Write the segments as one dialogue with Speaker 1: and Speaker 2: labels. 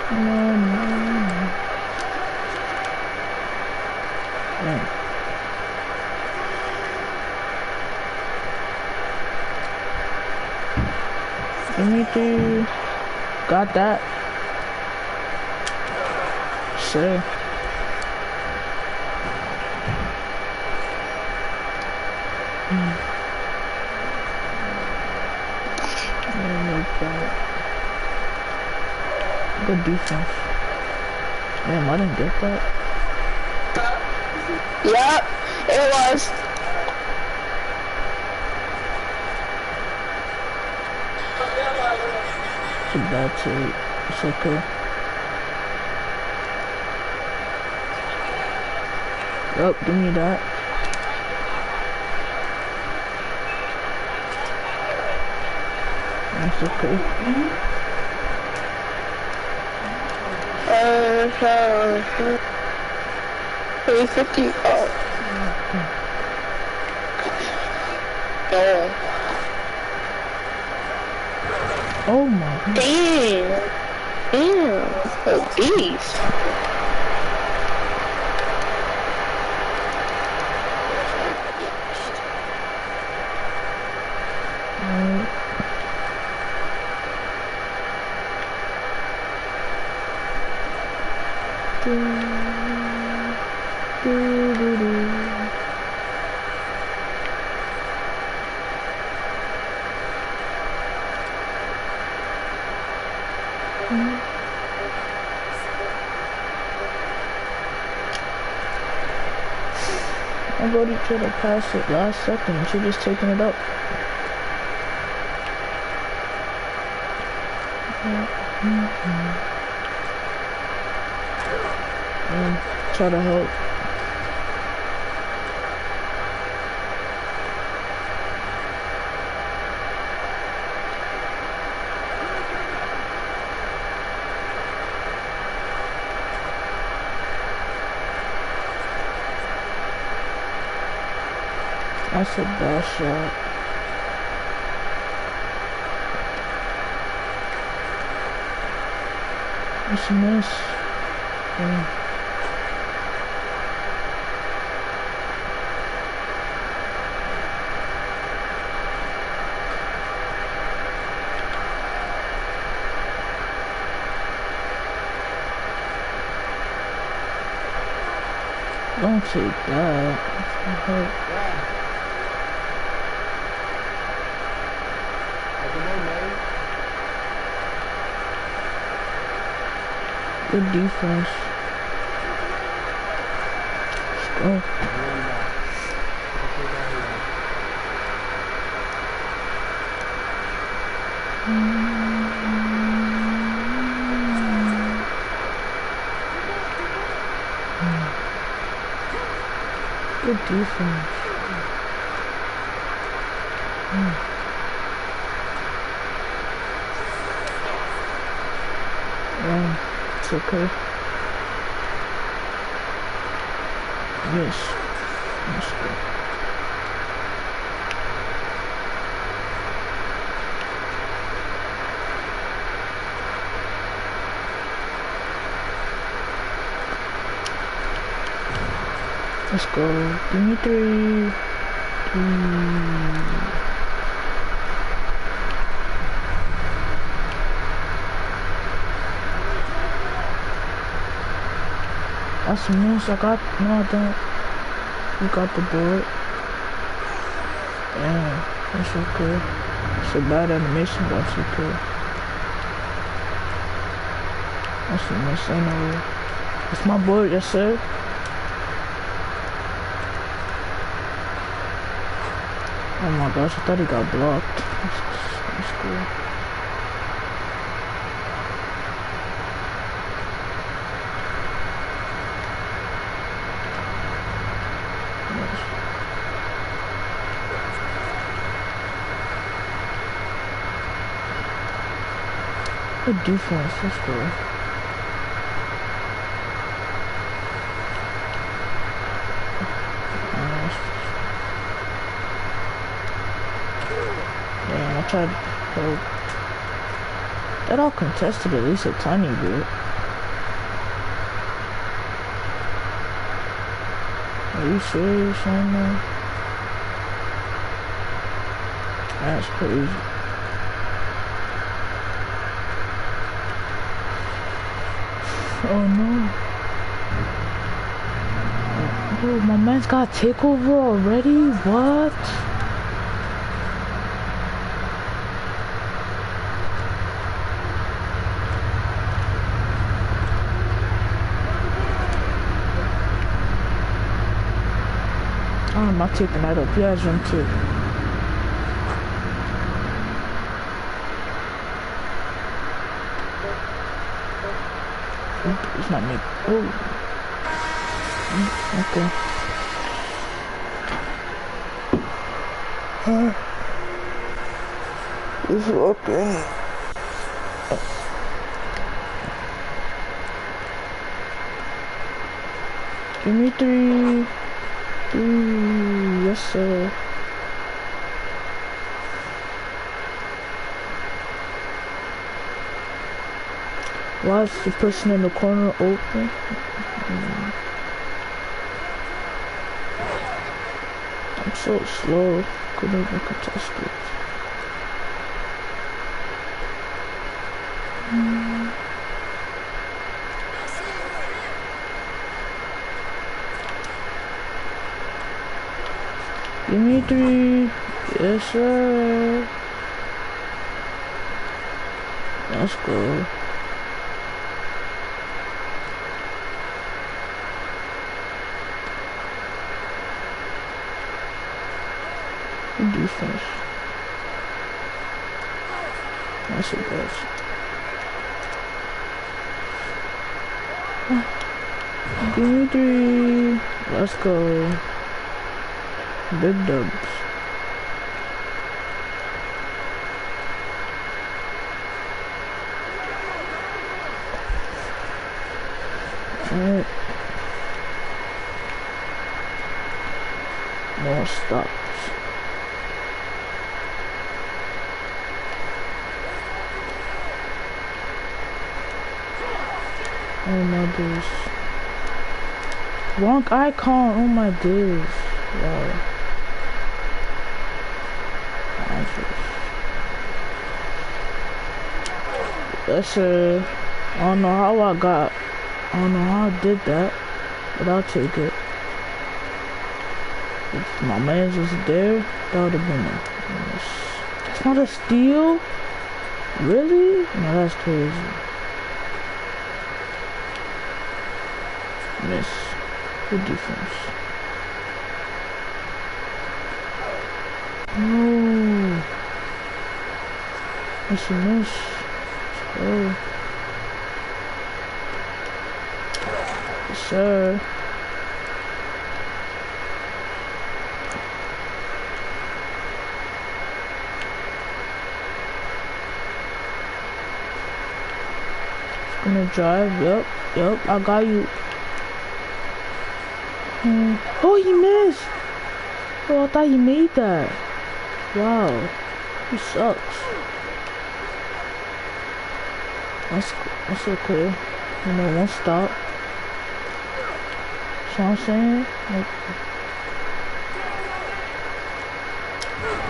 Speaker 1: No, no. Yeah. Dimitri, got that? Sure. Good defense. Damn, I didn't get that.
Speaker 2: Yep, it was.
Speaker 1: It's a bad take. It's okay. Yup, give me that. That's okay.
Speaker 2: 350. Oh.
Speaker 1: Oh my God.
Speaker 2: Damn, a beast.
Speaker 1: I voted to the pass it last second and she just taking it up. And try to help. That's a bad shot. It's a miss. Yeah. Don't take that. Good defense. Let's go. Good defense. Yeah, it's okay. Yes. Let's go. Let's go, Dimitri. That's a miss. I got, no, I don't. You got the board. Damn, that's okay. It's a bad animation, but that's okay. That's a miss anyway. It's my board, yes sir. Oh my gosh, I thought he got blocked. That's cool. Good defense, let's go. Damn, I tried to help. That all contested at least a tiny bit. Are you serious right now? That's crazy. Oh no. Oh, my man's got takeover already? What? I'm not taking that up. You guys run too. It's not me. Oh. Okay. It's okay. Give me 3. 3. Yes, sir. Why is the person in the corner open? I'm so slow. Couldn't even contest it. Give me 3. Yes, sir. Let's go. Defense. That's the best. Give me 3. Let's go. Big dubs. Alright. More stops. Oh my days. Wrong icon. Oh my days. Wow. Yes, sir. I don't know how I don't know how I did that, but I'll take it. If my man was there, that would have been a... That's not a steal? Really? No, that's crazy. Miss. Good defense. No. That's a miss. Oh. Yes, sir. Just gonna drive. Yep. I got you. Oh, he missed. Oh, I thought he made that. Wow. He sucks. That's okay. You know, one stop. See what I'm saying? Like,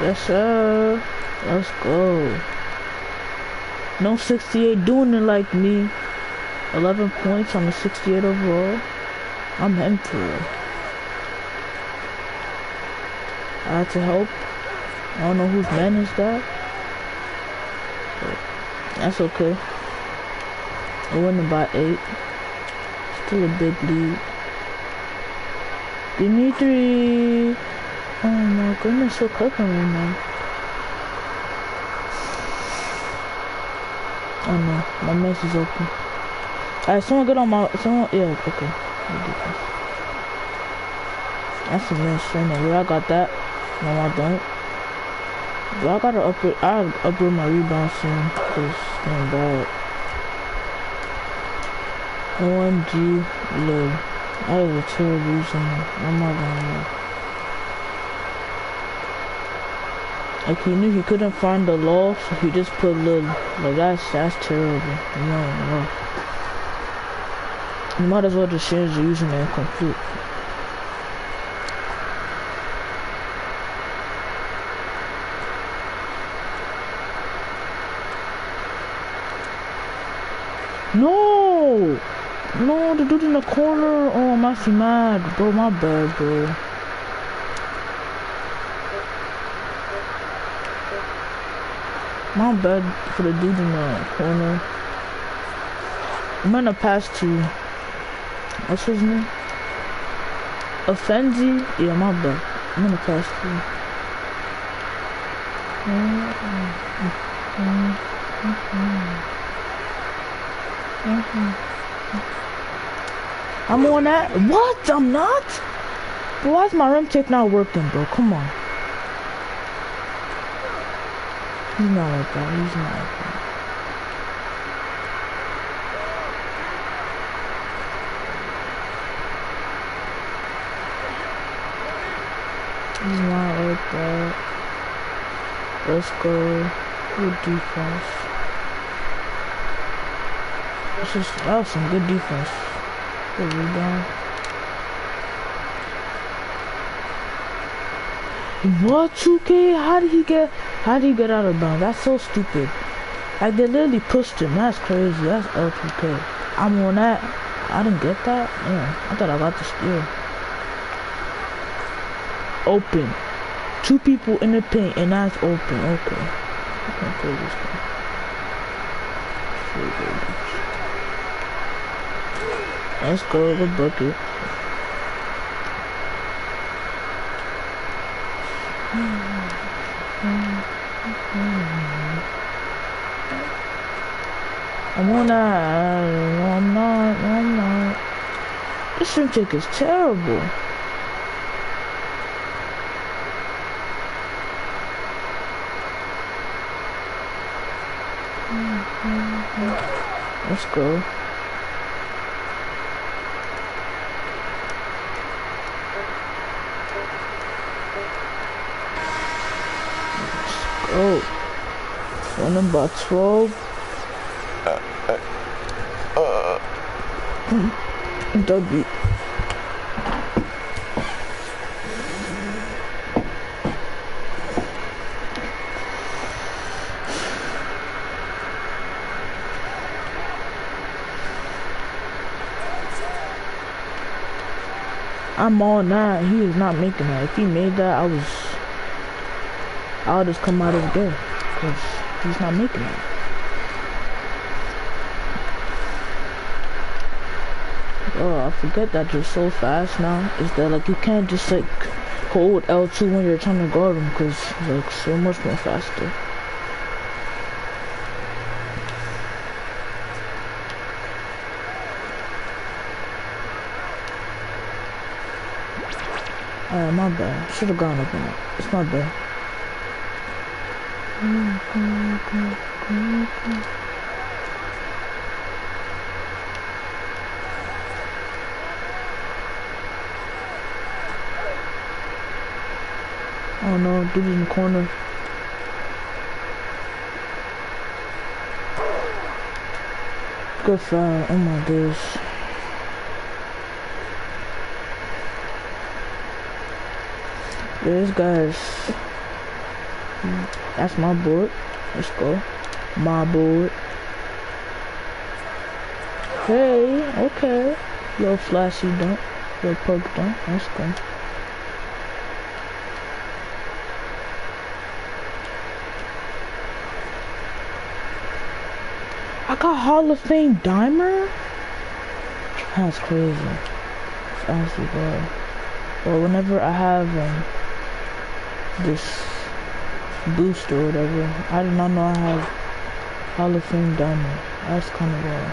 Speaker 1: yes, sir. Let's go. No 68 doing it like me. 11 points on the 68 overall. I'm Emperor. I had to help. I don't know whose man is that. But that's okay. I winning by 8. Still a big lead. Give me 3. Oh my goodness, so cooking right now. Oh no, my mess is open. Alright, someone get on my... Yeah, okay. That's a miss right now. I got that. No, I don't. But I gotta upgrade my rebound soon. Cause it's getting bad. OMG, low. That was a terrible using. I'm not gonna lie. Like he knew he couldn't find the law, so he just put little. Like that's terrible. No. You might as well just change the username complete. No! No, the dude in the corner. Oh, I'm actually mad, bro. My bad, bro. My bad for the dude in the corner. I'm gonna pass to... What's his name? Offenzi? Yeah, my bad. I'm gonna pass to... I'm on that. What? I'm not? But why is my rim tape not working, bro? Come on. He's not like that. He's not like that. He's not like that. Let's go. Good defense. That was some good defense. Good rebound. What, 2K? How did he get out of bounds? That's so stupid. Like, they literally pushed him. That's crazy. That's L2K. I'm on that. I didn't get that? Yeah, I thought I got the steal. Open. 2 people in the paint, and that's open. Okay. I can't play this guy. Let's go, good bucket. I'm on that. No, I'm not. No, I'm not. This shrimp chick is terrible. Let's go. Oh, one about 12. W. I'm on that. He is not making that. If he made that, I'll just come out of the game. Because he's not making that. Oh, I forget that you're so fast now. Is that like you can't just like hold L2 when you're trying to guard him because he's like so much more faster. Alright, my bad. Should have gone up in it. It's my bad. Oh no, dude in the corner. Good foul. Oh my gosh. This guy's... That's my board. Let's go. My board. Hey, okay. Little flashy dunk. Little poke dunk. Let's go. I got Hall of Fame Dimer? That's crazy. It's honestly bad. Well, whenever I have this boost or whatever, I did not know I have Hall of Fame Dimer. That's kind of wild.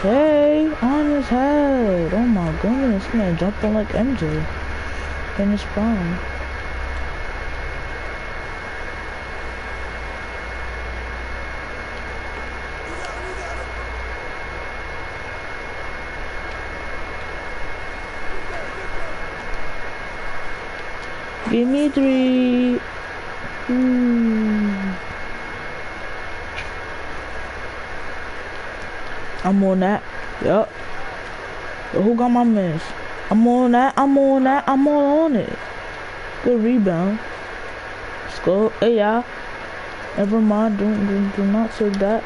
Speaker 1: Hey, on his head. Oh my goodness, this man jumping like MJ in his prime. Give me 3. I'm on that. Yup. Who got my miss? I'm on that. I'm on it. Good rebound. Let's go. Hey, y'all. Never mind. Do not take that.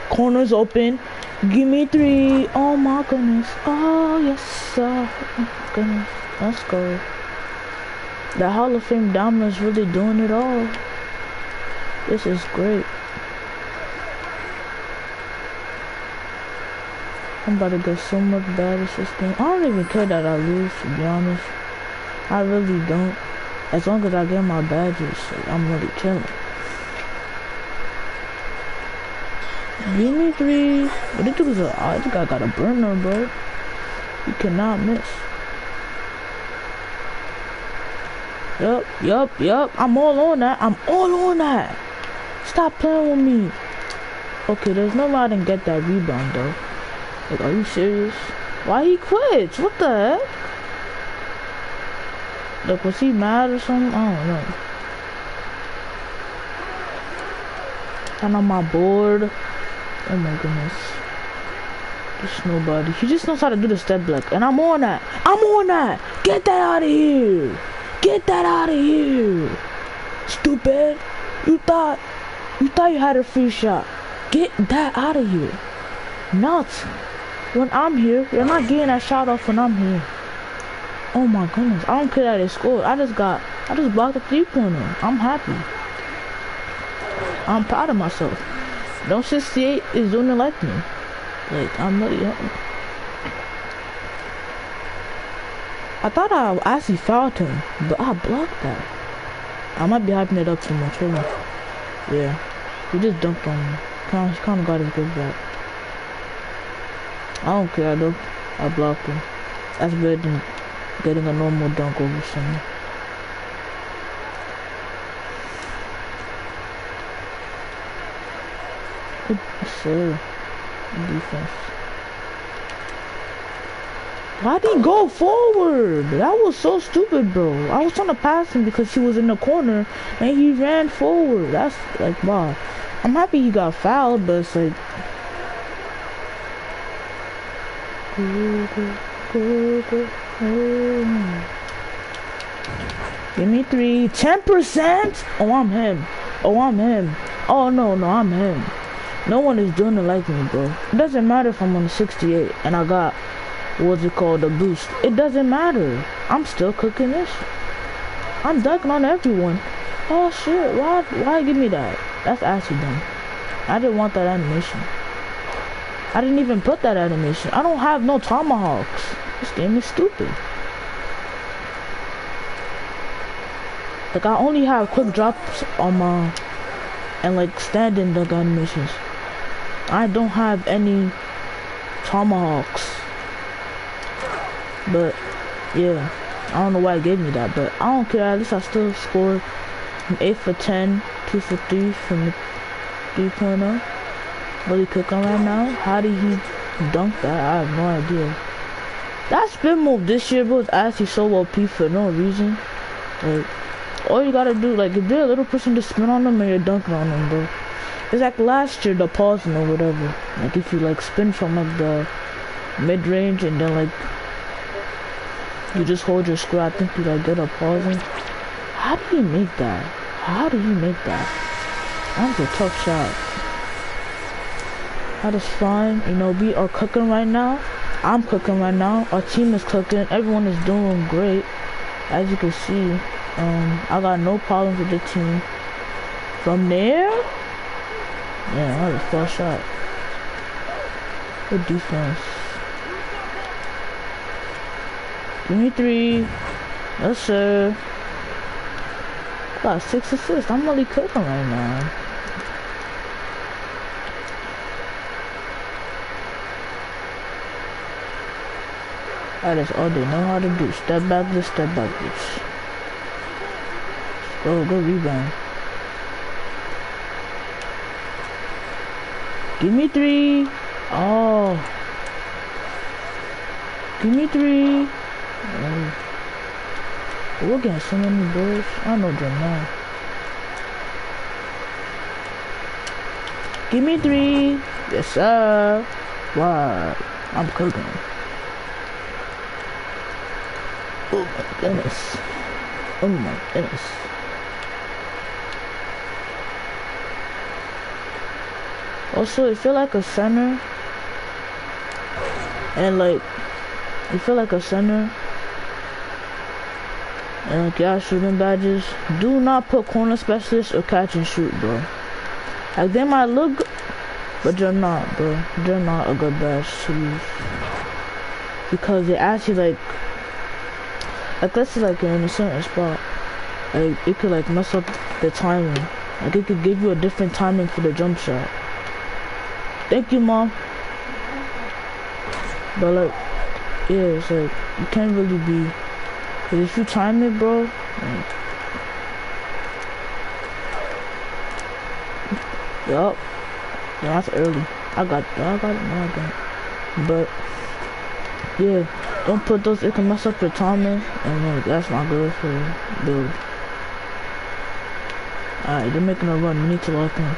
Speaker 1: Corner's open. Give me 3. Oh my goodness. Oh yes, sir. Oh my goodness. Let's go. The Hall of Fame Domina's really doing it all. This is great. I'm about to get so much bad at this game. I don't even care that I lose, to be honest. I really don't. As long as I get my badges, I'm really chilling. Give me 3. But this dude's this guy got a burner, bro. You cannot miss. Yup. I'm all on that. Stop playing with me. Okay, there's no way I didn't get that rebound, though. Like, are you serious? Why he quits? What the heck? Like, was he mad or something? I don't know. And on my board. Oh my goodness. There's nobody. He just knows how to do the step back. And I'm on that. Get that out of here. Stupid. You thought you had a free shot. Get that out of here. Nuts. When I'm here, you're not getting that shot off when I'm here. Oh my goodness. I don't care that they scored. I just blocked a 3-pointer. I'm happy. I'm proud of myself. No 68 is doing it like me. Like, I'm really happy. I thought I actually fouled him, but I blocked that. I might be hyping it up too much, really. Yeah. He just dunked on me. He kind of got his good back. I don't care though. I blocked him. That's better than getting a normal dunk over someone. Good sir. Defense. Why did he go forward? That was so stupid, bro. I was trying to pass him because he was in the corner and he ran forward. That's like, wow. I'm happy he got fouled, but it's like, give me 3. 10%? Oh, I'm him. Oh, no, I'm him. No one is doing it like me, bro. It doesn't matter if I'm on 68 and I got, what's it called, a boost. It doesn't matter. I'm still cooking this. I'm dunking on everyone. Oh, shit. Why give me that? That's actually dumb. I didn't want that animation. I didn't even put that animation. I don't have no tomahawks. This game is stupid. Like, I only have quick drops on my, and like standing dunk animations. I don't have any tomahawks. But yeah, I don't know why it gave me that, but I don't care. At least I still scored 8 for 10, 2 for 3 from the 3-pointer. Really cooking right now. How did he dunk that? I have no idea. That spin move this year, bro, is actually so OP for no reason. Like, all you gotta do, like, if they're a little person to spin on them and you're dunking on them, bro. It's like last year, the pausing or whatever. Like, if you like spin from like the mid-range and then like you just hold your square, I think you like get a pausing. How do you make that? That's a tough shot. That is fine. You know, we are cooking right now. I'm cooking right now. Our team is cooking. Everyone is doing great. As you can see, I got no problems with the team. From there, yeah, that was a far shot. Good defense. Give me 3. Yes, sir. Got 6 assists. I'm really cooking right now. That is all they know how to do. Step back this, step back this. Go rebound. Give me 3. Oh. Give me 3. Oh. We're getting so many balls. I know them now. Give me 3. Yes, sir. Wow. I'm cooking. Oh my goodness. Oh my goodness. Also, you feel like a center, and like, you feel like a center, and like y'all shooting badges. Do not put corner specialist or catch and shoot, bro. Like they might look good, but they're not, bro. They're not a good badge to use. Because they actually like let's say like in a certain spot, like it could like mess up the timing. Like it could give you a different timing for the jump shot. Thank you, Mom. But like, yeah, it's like you can't really be. Cause if you time it, bro, like, yup, yeah, that's early. I got it now again. But yeah, don't put those. It can mess up your timing, and like that's not good for the build. Alright, they're making a run. We need to lock in.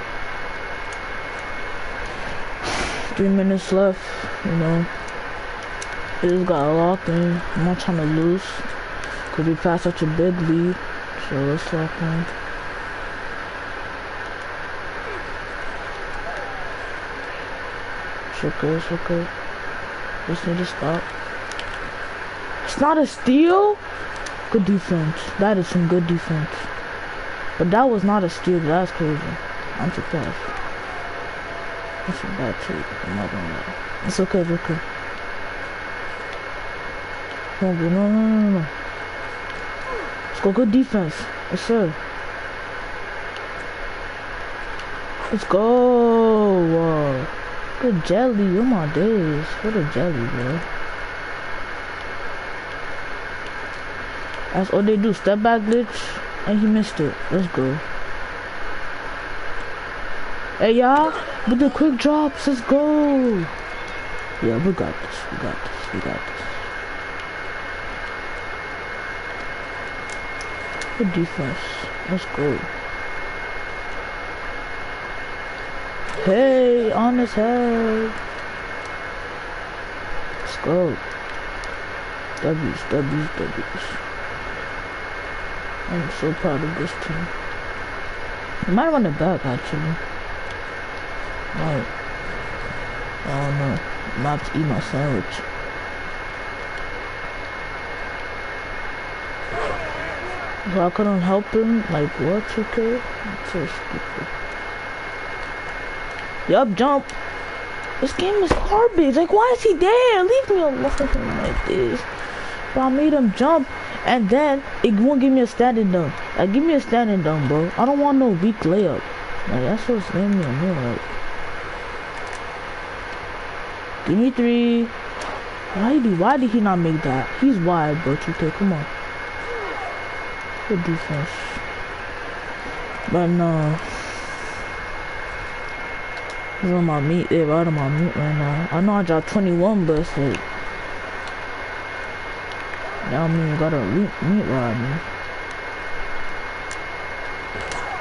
Speaker 1: 3 minutes left. You know, they just gotta lock in. I'm not trying to lose, cause we passed such a big lead. So let's lock in. It's okay. Just need to stop. It's not a steal. Good defense. That is some good defense. But that was not a steal. That's crazy. I'm too fast. That's a bad take. I'm not gonna lie. It's okay. It's okay. No. Let's go. Good defense. Yes, sir. Let's go. Good jelly. Oh my days. What a jelly, bro. That's all they do. Step back glitch. And he missed it. Let's go. Hey, y'all. With the quick drops. Let's go. Yeah, we got this. We got this. Good defense. Let's go. Hey, on his head. Let's go. W's. I'm so proud of this team. I might run it back actually. Might. I don't know. I'm about to eat my sandwich. So I couldn't help him. Like what? Okay. That's so stupid. Yup, jump. This game is garbage. Like why is he there? Leave me alone like this. But I made him jump. And then, it won't give me a standing dunk. Like, give me a standing dunk, bro. I don't want no weak layup. Like, that's what's getting me annoyed. Like, give me 3. Why did he not make that? He's wide, bro. 2K, come on. Good defense. But no. He's on my meat. They're out of my meat right now. I know I dropped 21, but it's like... Now I mean you gotta meat ride me.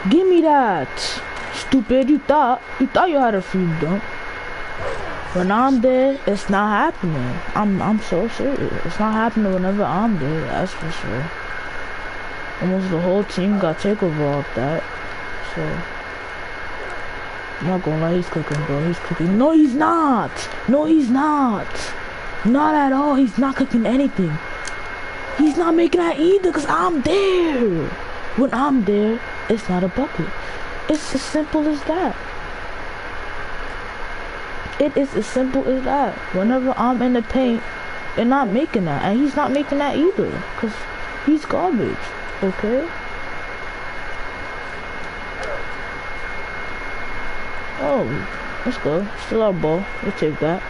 Speaker 1: Give me that! Stupid, you thought you had a free dunk. When I'm there, it's not happening. I'm so serious. It's not happening whenever I'm there, that's for sure. Almost the whole team got takeover off that. So I'm not gonna lie, he's cooking, bro. He's cooking. No, he's not! No, he's not! Not at all. He's not cooking anything. He's not making that either because I'm there. When I'm there, it's not a bucket. It's as simple as that. It is as simple as that. Whenever I'm in the paint, they're not making that. And he's not making that either because he's garbage. Okay? Oh, let's go. Still our ball. We'll take that.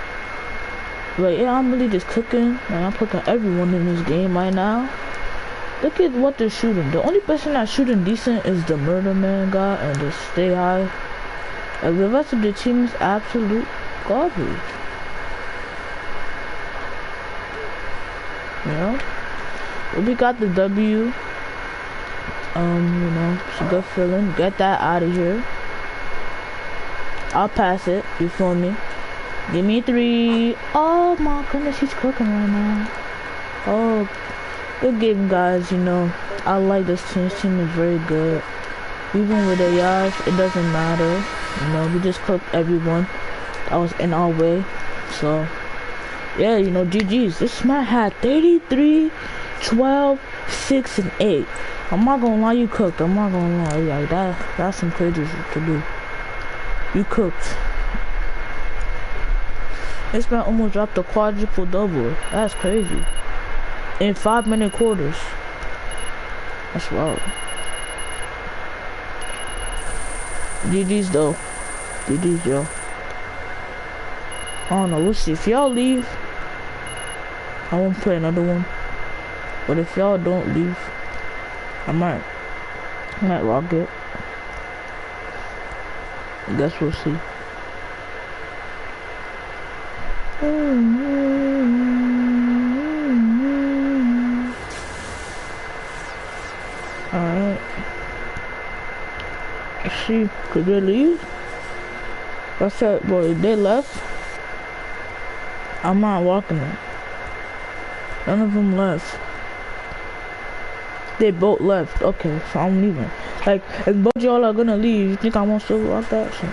Speaker 1: Like, yeah, I'm really just cooking. Like, I'm cooking everyone in this game right now. Look at what they're shooting. The only person that's shooting decent is the Murder Man guy and the Stay High. Like, the rest of the team is absolute garbage. You know? But we got the W. You know, it's a good feeling. Get that out of here. I'll pass it. You feel me? Give me 3. Oh my goodness, he's cooking right now. Oh, good game, guys. You know, I like this team. This team is very good. Even with AIs, it doesn't matter. You know, we just cooked everyone that was in our way. So, yeah, you know, GG's. This man had 33, 12, 6, and 8. I'm not gonna lie, you cooked. I'm not gonna lie. Like, that's some crazy shit to do. You cooked. This man almost dropped a quadruple double. That's crazy. In 5-minute quarters. That's wild. GG's though. GG's, yo. I don't know, we'll see. If y'all leave, I won't play another one. But if y'all don't leave, I might rock it. I guess we'll see. Alright. Let's see, could they leave? I said, boy, if they left, I'm not walking it. None of them left. They both left. Okay, so I'm leaving. Like, if both y'all are gonna leave, you think I won't still walk that shit?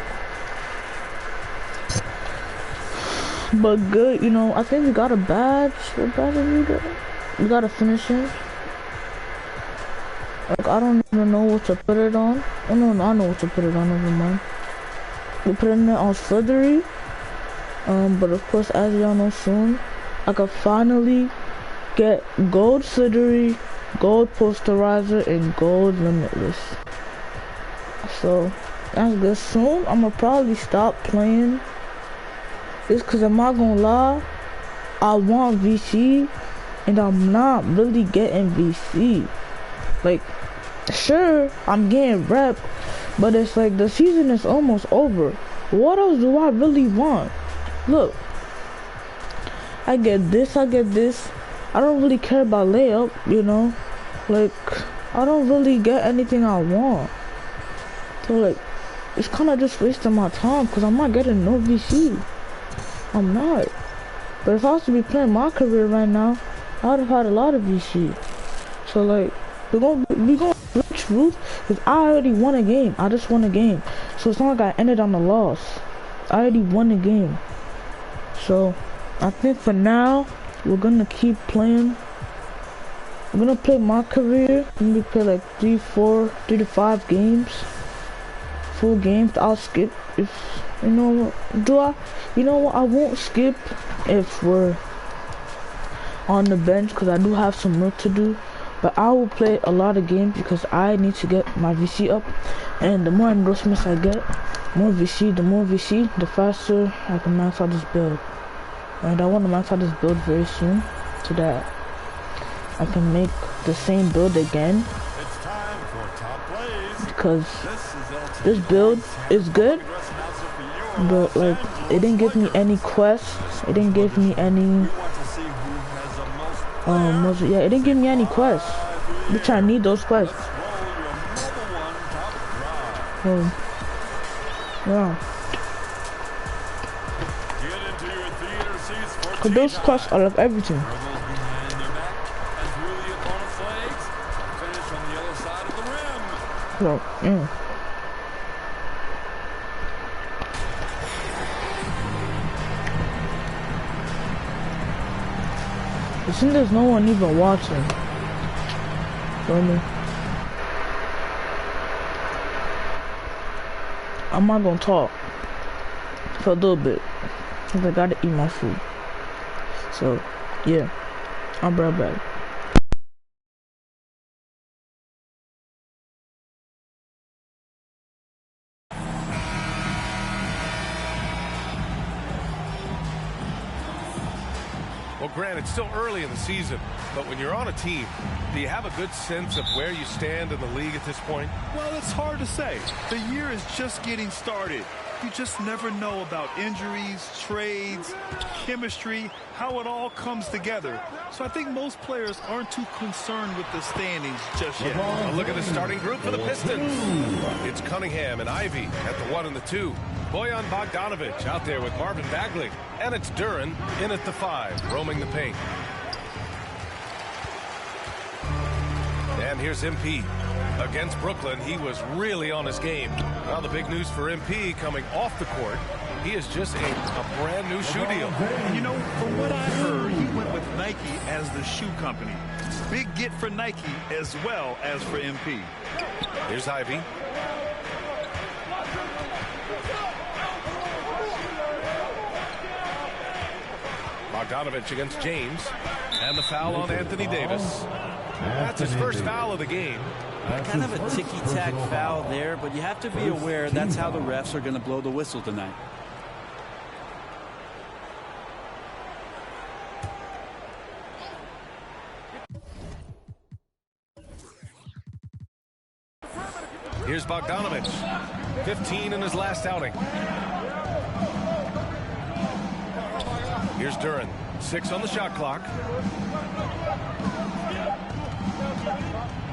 Speaker 1: But good, you know, I think we got a badge. What badge did we get? We got a finishing. Like, I don't even know what to put it on. Oh no, I know what to put it on, never mind. We're putting it on Slithery. But of course, as y'all know soon, I could finally get gold Slithery, gold posterizer, and gold limitless. So, that's good. Soon, I'ma probably stop playing this, cause I'm not gonna lie, I want VC, and I'm not really getting VC. Like, sure, I'm getting rep, but it's like the season is almost over. What else do I really want? Look, I get this. I don't really care about layup, you know? Like, I don't really get anything I want. So, like, it's kind of just wasting my time, because I'm not getting no VC. I'm not. But if I was to be playing my career right now, I would have had a lot of VC. So, like, we're gonna switch route, because I already won a game. I just won a game. So it's not like I ended on a loss. I already won a game. So I think for now, we're gonna keep playing. We're gonna play my career. We're gonna play like 3 to 5 games. Full games. I'll skip if, you know what, you know what, I won't skip if we're on the bench, because I do have some work to do. But I will play a lot of games because I need to get my VC up. And the more endorsements I get, the more VC, the faster I can max out this build. And I want to max out this build very soon, so that I can make the same build again.
Speaker 3: It's time for top plays.
Speaker 1: Because this build is good, but like, it didn't give me any quests. It didn't give me any it didn't give me any quests, which I need those quests. Yeah. Cause those quests are like everything. So, yeah. It seems there's no one even watching. Feel me? I'm not gonna talk for a little bit, because I gotta eat my food. So, yeah, I'll be right back.
Speaker 4: Well, Grant, it's still early in the season, but when you're on a team, do you have a good sense of where you stand in the league at this point?
Speaker 5: Well, it's hard to say. The year is just getting started. You just never know about injuries, trades, chemistry, how it all comes together. So I think most players aren't too concerned with the standings just yet.
Speaker 4: Well, look at the starting group for the Pistons. It's Cunningham and Ivy at the 1 and the 2. Bojan Bogdanovic out there with Marvin Bagley. And it's Duran in at the 5, roaming the paint. And here's MP. Against Brooklyn, he was really on his game. Now the big news for MP coming off the court, he is just a brand new shoe deal.
Speaker 5: You know, from what I heard, he went with Nike as the shoe company. Big get for Nike as well as for MP.
Speaker 4: Here's Ivy. Bogdanovich against James. And the foul on Anthony Davis. That's his first foul of the game.
Speaker 6: Kind of a ticky-tack foul there, but you have to be aware that's how the refs are going to blow the whistle tonight.
Speaker 4: Here's Bogdanovich. 15 in his last outing. Here's Duren. 6 on the shot clock.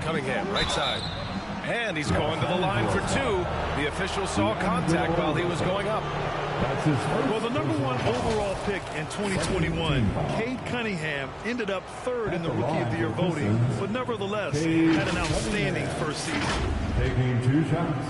Speaker 4: Cunningham, right side. And he's going to the line for 2. The official saw contact while he was going up.
Speaker 5: Well, the #1 overall pick in 2021, Cade Cunningham, ended up 3rd in the Rookie of the Year voting, but nevertheless had an outstanding first season.
Speaker 3: Taking 2 shots.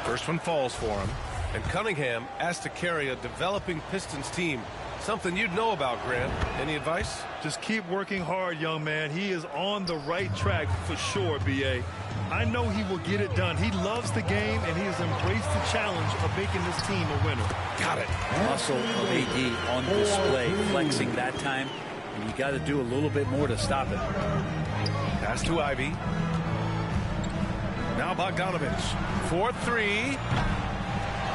Speaker 4: First one falls for him. And Cunningham asked to carry a developing Pistons team. Something you'd know about, Grant. Any advice?
Speaker 5: Just keep working hard, young man. He is on the right track for sure, B.A. I know he will get it done. He loves the game, and he has embraced the challenge of making this team a winner.
Speaker 4: Got it.
Speaker 6: Muscle of AD on display, flexing that time, and you got to do a little bit more to stop it.
Speaker 4: Pass to Ivy. Now Bogdanovich. 4-3.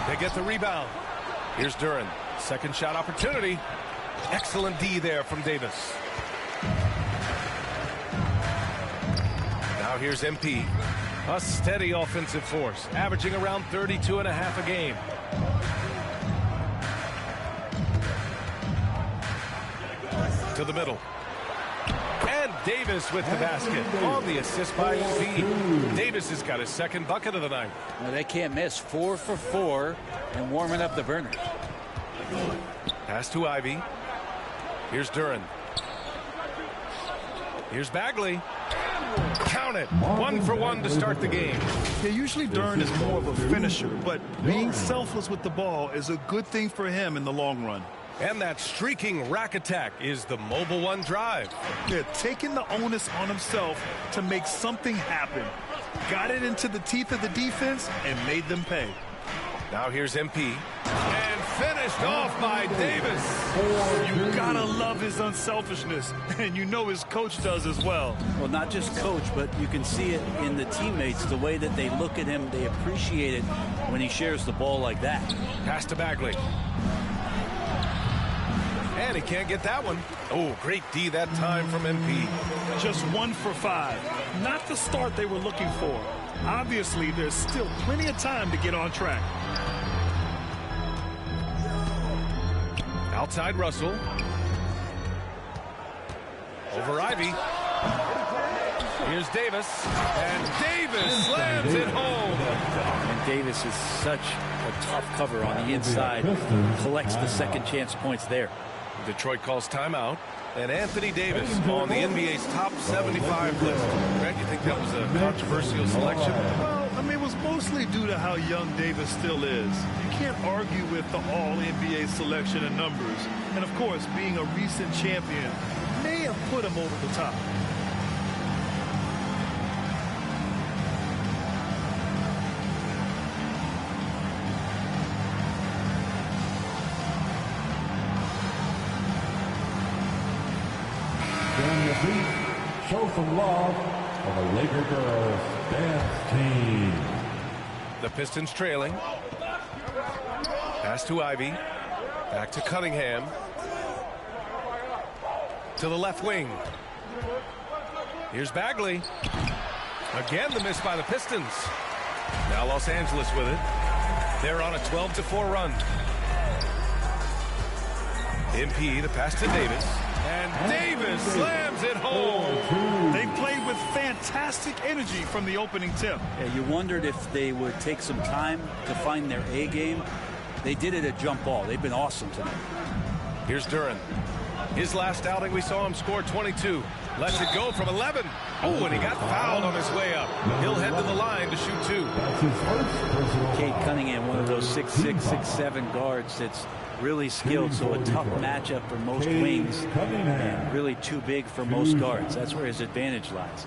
Speaker 4: They get the rebound. Here's Duren. Second shot opportunity. Excellent D there from Davis. Now here's MP. A steady offensive force, averaging around 32.5 a game. To the middle. And Davis with the basket on the assist by MP. Davis has got his second bucket of the night.
Speaker 6: Well, they can't miss. 4 for 4 and warming up the burners.
Speaker 4: Pass to Ivy. Here's Duren. Here's Bagley. Count it. 1 for 1 to start the game.
Speaker 5: Yeah, usually Duren is more of a finisher, but being selfless with the ball is a good thing for him in the long run.
Speaker 4: And that streaking rack attack is the Mobile One drive.
Speaker 5: Yeah, taking the onus on himself to make something happen. Got it into the teeth of the defense and made them pay.
Speaker 4: Now here's MP. And finished off by Davis.
Speaker 5: You gotta love his unselfishness, and you know his coach does as well.
Speaker 6: Well, not just coach, but you can see it in the teammates, the way that they look at him. They appreciate it when he shares the ball like that.
Speaker 4: Pass to Bagley. And he can't get that one. Oh, great D that time from MP.
Speaker 5: Just 1 for 5. Not the start they were looking for. Obviously, there's still plenty of time to get on track.
Speaker 4: Outside Russell. Over Ivy. Here's Davis. And Davis slams it home.
Speaker 6: And Davis is such a tough cover on the inside. Collects the second chance points there.
Speaker 4: Detroit calls timeout. And Anthony Davis on the NBA's top 75 list. Grant, you think that was a controversial selection?
Speaker 5: Well, I mean, it was mostly due to how young Davis still is. You can't argue with the all-NBA selection and numbers. And, of course, being a recent champion may have put him over the top.
Speaker 3: Show some love for the Laker girls dance team.
Speaker 4: The Pistons trailing. Pass to Ivy. Back to Cunningham. To the left wing. Here's Bagley. Again, the miss by the Pistons. Now Los Angeles with it. They're on a 12-4 run. MP, the pass to Davis. And Davis slams it home.
Speaker 5: They played with fantastic energy from the opening tip.
Speaker 6: Yeah, you wondered if they would take some time to find their A game. They did it at jump ball. They've been awesome tonight.
Speaker 4: Here's Duran. His last outing, we saw him score 22. Lets it go from 11. Oh, and he got fouled on his way up. He'll head to the line to shoot 2.
Speaker 6: Cade Cunningham, one of those 6'6", 6'7" guards that's really skilled, so a tough matchup for most wings, and really too big for most guards. That's where his advantage lies.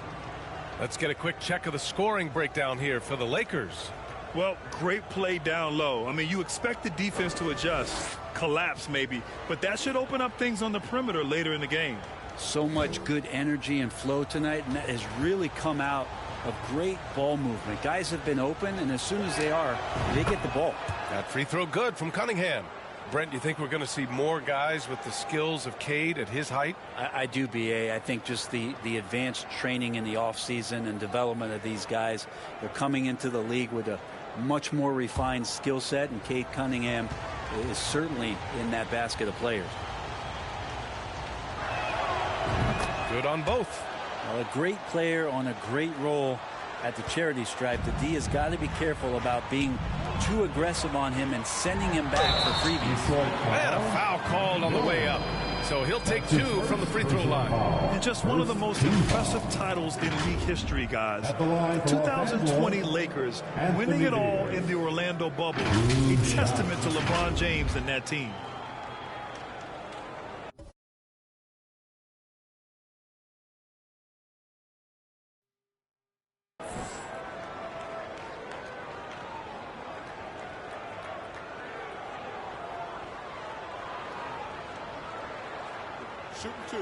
Speaker 4: Let's get a quick check of the scoring breakdown here for the Lakers.
Speaker 5: Well, great play down low. I mean, you expect the defense to adjust, collapse maybe, but that should open up things on the perimeter later in the game.
Speaker 6: So much good energy and flow tonight, and that has really come out of great ball movement. Guys have been open, and as soon as they are, they get the ball.
Speaker 4: That free throw good from Cunningham. Brent, you think we're going to see more guys with the skills of Cade at his height?
Speaker 6: I do, B.A. I think just the advanced training in the offseason and development of these guys, they're coming into the league with a much more refined skill set, and Cade Cunningham is certainly in that basket of players.
Speaker 4: Good on both.
Speaker 6: Well, a great player on a great role at the charity stripe. The D has got to be careful about being too aggressive on him and sending him back for freebies.
Speaker 4: And a foul called on the way up. So he'll take 2 from the free throw line.
Speaker 5: And just one of the most impressive titles in league history, guys. The 2020 Lakers winning it all in the Orlando bubble. A testament to LeBron James and that team.
Speaker 3: Shooting 2.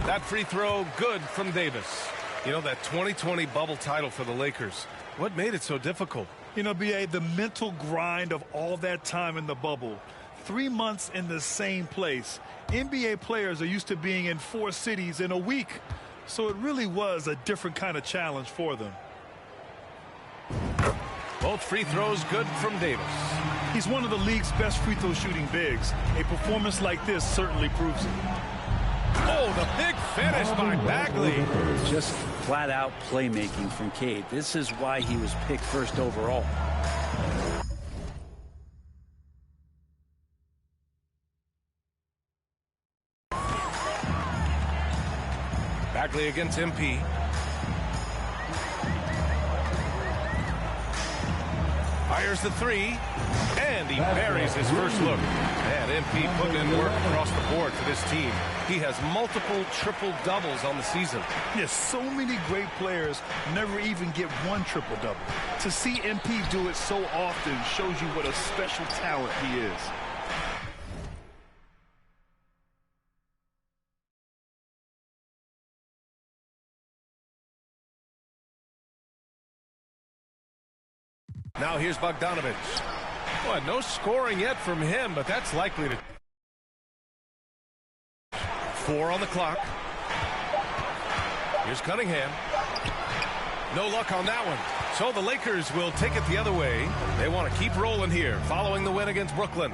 Speaker 4: That free throw good from Davis. You know, that 2020 bubble title for the Lakers. What made it so difficult?
Speaker 5: You know, B.A., the mental grind of all that time in the bubble. 3 months in the same place. NBA players are used to being in 4 cities in a week. So it really was a different kind of challenge for them.
Speaker 4: Both free throws good from Davis.
Speaker 5: He's one of the league's best free throw shooting bigs. A performance like this certainly proves it.
Speaker 4: Oh, the big finish by Bagley.
Speaker 6: Just flat out playmaking from Cade. This is why he was picked first overall.
Speaker 4: Bagley against MP. Fires the 3, and he buries his first look. And MP putting in work across the board for this team. He has multiple triple-doubles on the season.
Speaker 5: Yes, so many great players never even get one triple-double. To see MP do it so often shows you what a special talent he is.
Speaker 4: Now here's Bogdanovich. Boy, no scoring yet from him, but that's likely to... 4 on the clock. Here's Cunningham. No luck on that one. So the Lakers will take it the other way. They want to keep rolling here, following the win against Brooklyn.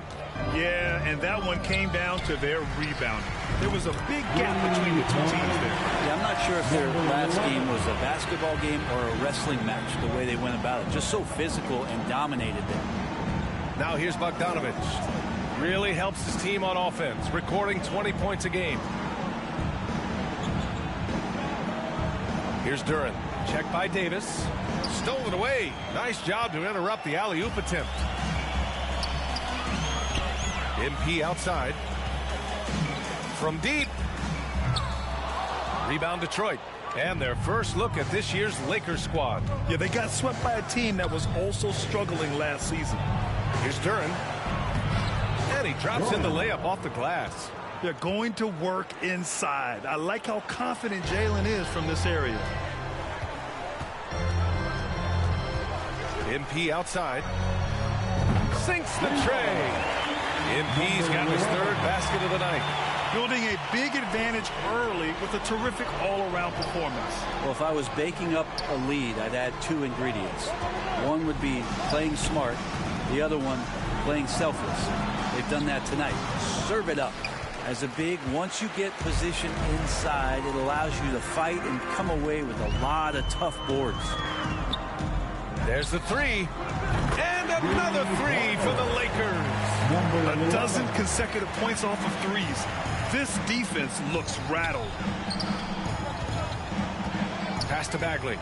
Speaker 5: Yeah, and that one came down to their rebounding. There was a big gap between the two teams there.
Speaker 6: Yeah, I'm not sure if their last game was a basketball game or a wrestling match, the way they went about it. Just so physical and dominated them.
Speaker 4: Now here's Bogdanovich. Really helps his team on offense, recording 20 points a game. Here's Duran. Check by Davis. Stolen away. Nice job to interrupt the alley-oop attempt. MP outside. From deep. Rebound Detroit. And their first look at this year's Lakers squad.
Speaker 5: Yeah, they got swept by a team that was also struggling last season.
Speaker 4: Here's Duran. And he drops in the layup off the glass.
Speaker 5: They're going to work inside. I like how confident Jalen is from this area.
Speaker 4: MP outside. Sinks the tray. MP's got his 3rd basket of the night.
Speaker 5: building a big advantage early with a terrific all-around performance.
Speaker 6: Well, if I was baking up a lead, I'd add 2 ingredients. One would be playing smart. The other one, playing selfless. They've done that tonight. Serve it up. As a big, once you get position inside, it allows you to fight and come away with a lot of tough boards.
Speaker 4: There's the 3. And another 3 for the Lakers.
Speaker 5: A dozen consecutive points off of threes. This defense looks rattled.
Speaker 4: Pass to Bagley.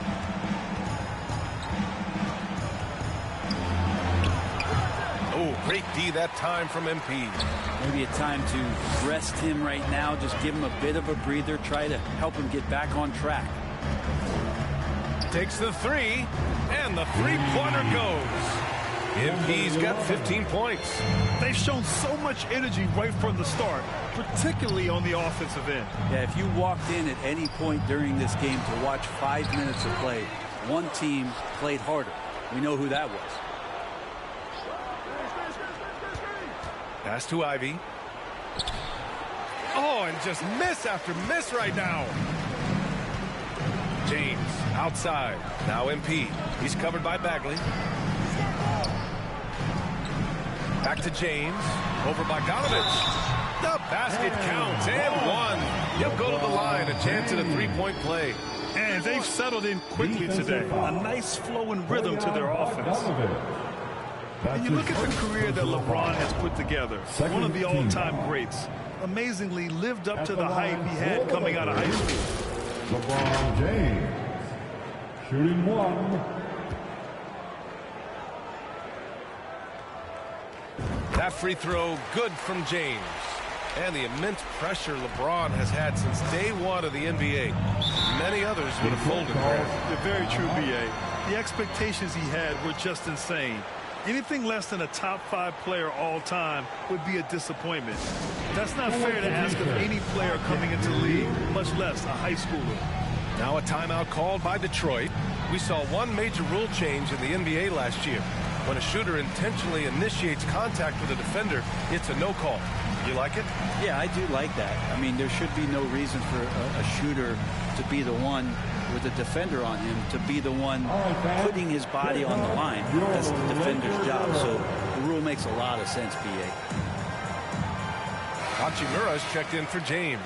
Speaker 4: Oh, great D that time from MP.
Speaker 6: Maybe a time to rest him right now. Just give him a bit of a breather. Try to help him get back on track.
Speaker 4: Takes the 3, and the three-pointer goes. MP's got 15 points.
Speaker 5: They've shown so much energy right from the start, particularly on the offensive end.
Speaker 6: Yeah, if you walked in at any point during this game to watch 5 minutes of play, one team played harder. We know who that was.
Speaker 4: Pass to Ivy. Oh, and just miss after miss right now. James outside. Now MP. He's covered by Bagley. Back to James. Over by Bogdanovich. The basket counts and 1. He'll go to the line. A chance at a 3-point play.
Speaker 5: And they've settled in quickly today. A nice flow and rhythm to their offense. And you look at the career that LeBron has put together, one of the all-time greats. Amazingly lived up to the hype he had coming out of high school.
Speaker 3: LeBron James, shooting 1.
Speaker 4: That free throw good from James. And the immense pressure LeBron has had since day 1 of the NBA. Many others would have folded there.
Speaker 5: You're very true, B.A. The expectations he had were just insane. Anything less than a top 5 player all time would be a disappointment. That's not fair to ask of any player coming into the league, much less a high schooler.
Speaker 4: Now a timeout called by Detroit. We saw one major rule change in the NBA last year. When a shooter intentionally initiates contact with a defender, it's a no call. You like it?
Speaker 6: Yeah, I do like that. I mean, there should be no reason for a shooter to be the one with a defender on him, to be the one putting his body on the line. That's the defender's job. So the rule makes a lot of sense, B.A.
Speaker 4: Hachimura's checked in for James.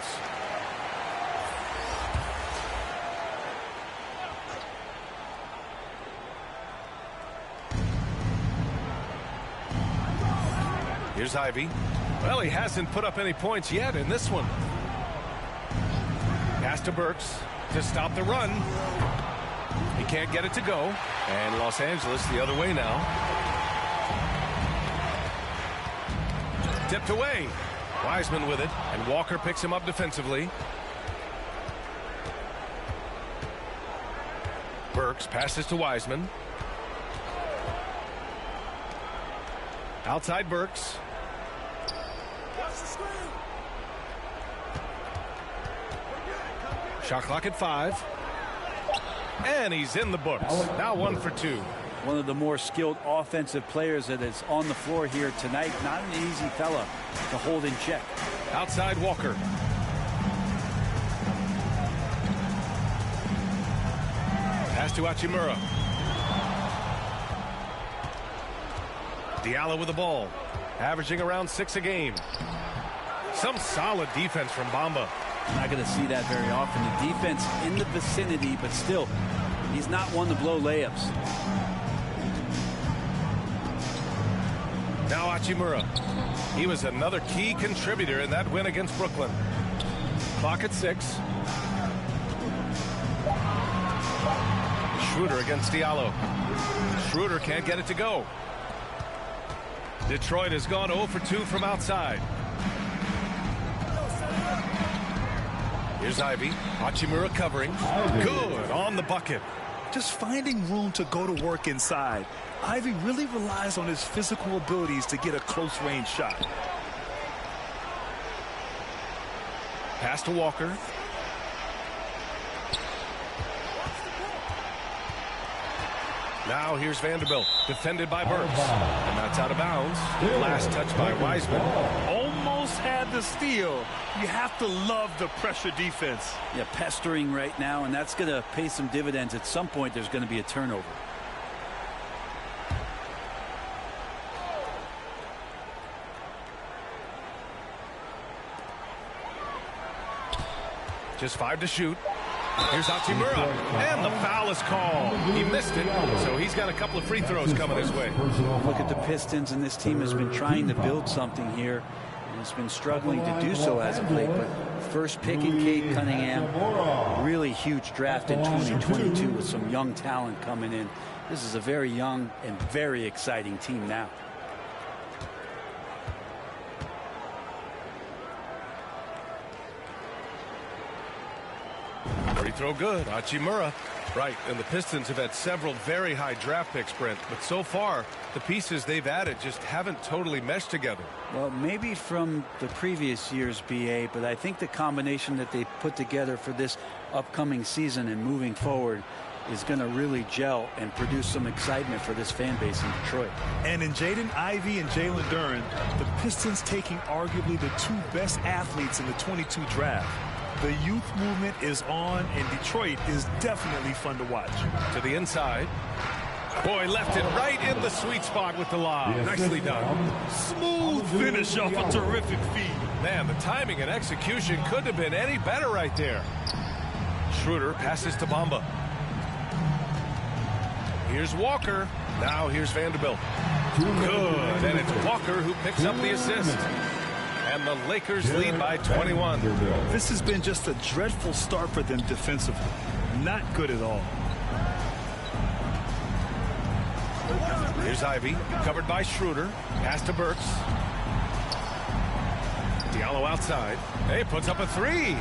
Speaker 4: Here's Ivy. Well, he hasn't put up any points yet in this one. Pass to Burks to stop the run. He can't get it to go. And Los Angeles the other way now. Tipped away. Wiseman with it. And Walker picks him up defensively. Burks passes to Wiseman. Outside Burks. Shot clock at 5. And he's in the books. Now 1 for 2.
Speaker 6: One of the more skilled offensive players that is on the floor here tonight. Not an easy fella to hold in check.
Speaker 4: Outside Walker. Pass to Hachimura. Diallo with the ball. Averaging around 6 a game. Some solid defense from Bamba.
Speaker 6: Not going to see that very often. The defense in the vicinity, but still, he's not one to blow layups.
Speaker 4: Now Hachimura. He was another key contributor in that win against Brooklyn. Clock at 6. Schroeder against Diallo. Schroeder can't get it to go. Detroit has gone 0 for 2 from outside. Here's Ivy. Hachimura covering. Good on the bucket.
Speaker 5: Just finding room to go to work inside. Ivy really relies on his physical abilities to get a close-range shot.
Speaker 4: Pass to Walker. Now here's Vanderbilt, defended by Burks. And that's out of bounds. Last touch by Wiseman.
Speaker 5: Almost had had the steal. You have to love the pressure defense.
Speaker 6: Yeah, pestering right now, and that's going to pay some dividends. At some point, there's going to be a turnover.
Speaker 4: Just 5 to shoot. Here's Hachimura, and the foul is called. He missed it, so he's got a couple of free throws coming his way.
Speaker 6: Look at the Pistons, and this team has been trying to build something here. And it's been struggling to do so as of late, but first pick in Cade Cunningham, really huge draft in 2022 with some young talent coming in. This is a very young and very exciting team now.
Speaker 4: Free throw good. Hachimura. Right, and the Pistons have had several very high draft picks, Brent, but so far the pieces they've added just haven't totally meshed together.
Speaker 6: Well, maybe from the previous year's BA, but I think the combination that they put together for this upcoming season and moving forward is going to really gel and produce some excitement for this fan base in Detroit.
Speaker 5: And in Jaden Ivey and Jalen Duren, the Pistons taking arguably the two best athletes in the 22 draft. The youth movement is on, and Detroit is definitely fun to watch.
Speaker 4: To the inside. Boy, left it right in the sweet spot with the lob. Nicely done.
Speaker 5: Smooth finish off a terrific feed.
Speaker 4: Man, the timing and execution couldn't have been any better right there. Schroeder passes to Bamba. Here's Walker. Now here's Vanderbilt. Good, and it's Walker who picks up the assist. And the Lakers lead by 21.
Speaker 5: This has been just a dreadful start for them defensively. Not good at all.
Speaker 4: Here's Ivey, covered by Schroeder. Pass to Burks. Diallo outside. Hey, puts up a three.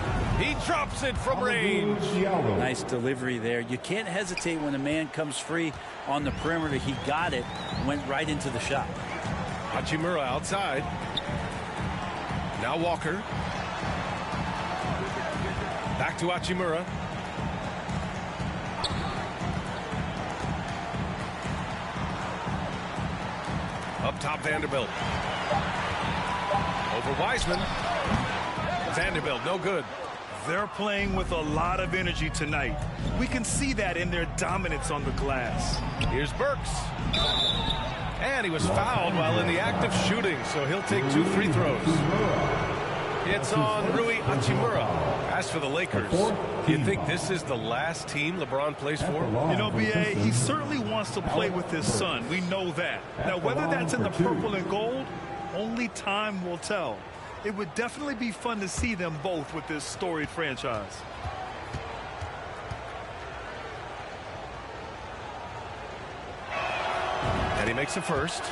Speaker 4: He drops it from range.
Speaker 6: Nice delivery there. You can't hesitate when a man comes free on the perimeter. He got it, went right into the shot.
Speaker 4: Hachimura outside. Now Walker. Back to Hachimura. Up top, Vanderbilt. Over Wiseman. Vanderbilt, no good.
Speaker 5: They're playing with a lot of energy tonight. We can see that in their dominance on the glass.
Speaker 4: Here's Burks. And he was fouled while in the act of shooting, so he'll take 2 free throws. It's on Rui Hachimura. As for the Lakers, do you think this is the last team LeBron plays for?
Speaker 5: You know, B.A., he certainly wants to play with his son. We know that. Now, whether that's in the purple and gold, only time will tell. It would definitely be fun to see them both with this storied franchise.
Speaker 4: And he makes a first.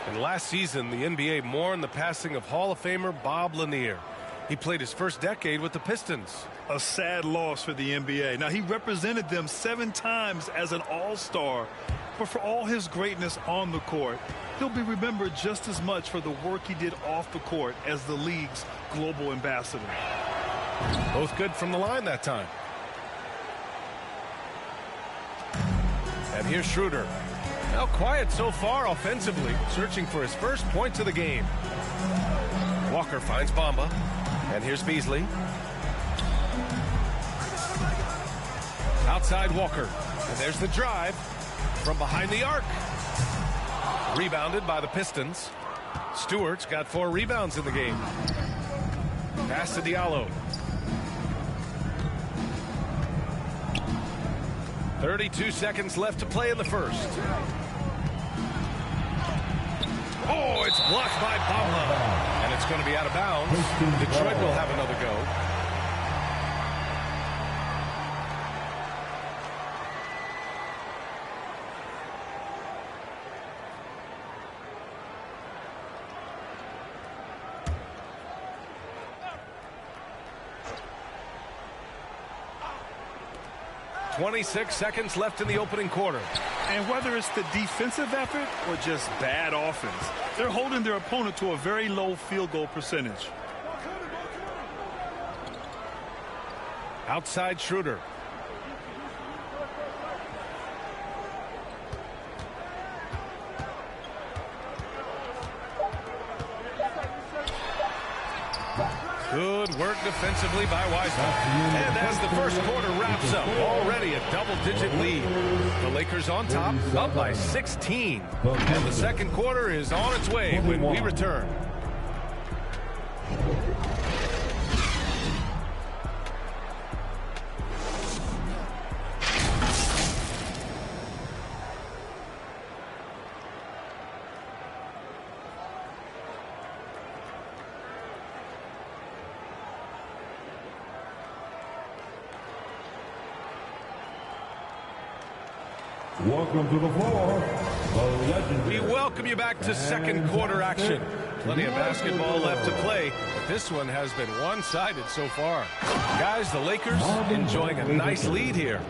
Speaker 4: And last season, the NBA mourned the passing of Hall of Famer Bob Lanier. He played his first decade with the Pistons.
Speaker 5: A sad loss for the NBA. Now, he represented them 7 times as an all-star, but for all his greatness on the court, he'll be remembered just as much for the work he did off the court as the league's global ambassador.
Speaker 4: Both good from the line that time. And here's Schroeder. Now quiet so far offensively, searching for his first points of the game. Walker finds Bamba. And here's Beasley. Outside Walker. And there's the drive from behind the arc. Rebounded by the Pistons. Stewart's got 4 rebounds in the game. Pass to Diallo. 32 seconds left to play in the first. Oh, it's blocked by Bamba. And it's going to be out of bounds. Detroit will have another go. .26 seconds left in the opening quarter.
Speaker 5: And whether it's the defensive effort or just bad offense, they're holding their opponent to a very low field goal percentage.
Speaker 4: Outside Schroeder. Good work defensively by Wiseman. And as the first quarter wraps up, already a double-digit lead. The Lakers on top, up by 16. And the second quarter is on its way when we return.
Speaker 3: Welcome to the floor, the legendary.
Speaker 4: We welcome you back to second quarter action. Plenty of basketball left to play, but this one has been one-sided so far. Guys, the Lakers enjoying a nice lead here.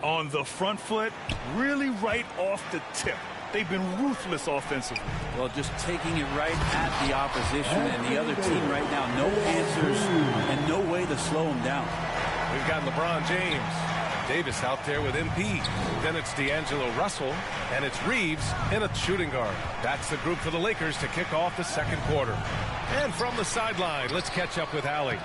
Speaker 5: On the front foot, really right off the tip. They've been ruthless offensively.
Speaker 6: Well, just taking it right at the opposition and the other team right now. No answers and no way to slow them down.
Speaker 4: We've got LeBron James. Davis out there with MP. Then it's D'Angelo Russell, and it's Reeves in a shooting guard. That's the group for the Lakers to kick off the second quarter. And from the sideline, let's catch up with Allie.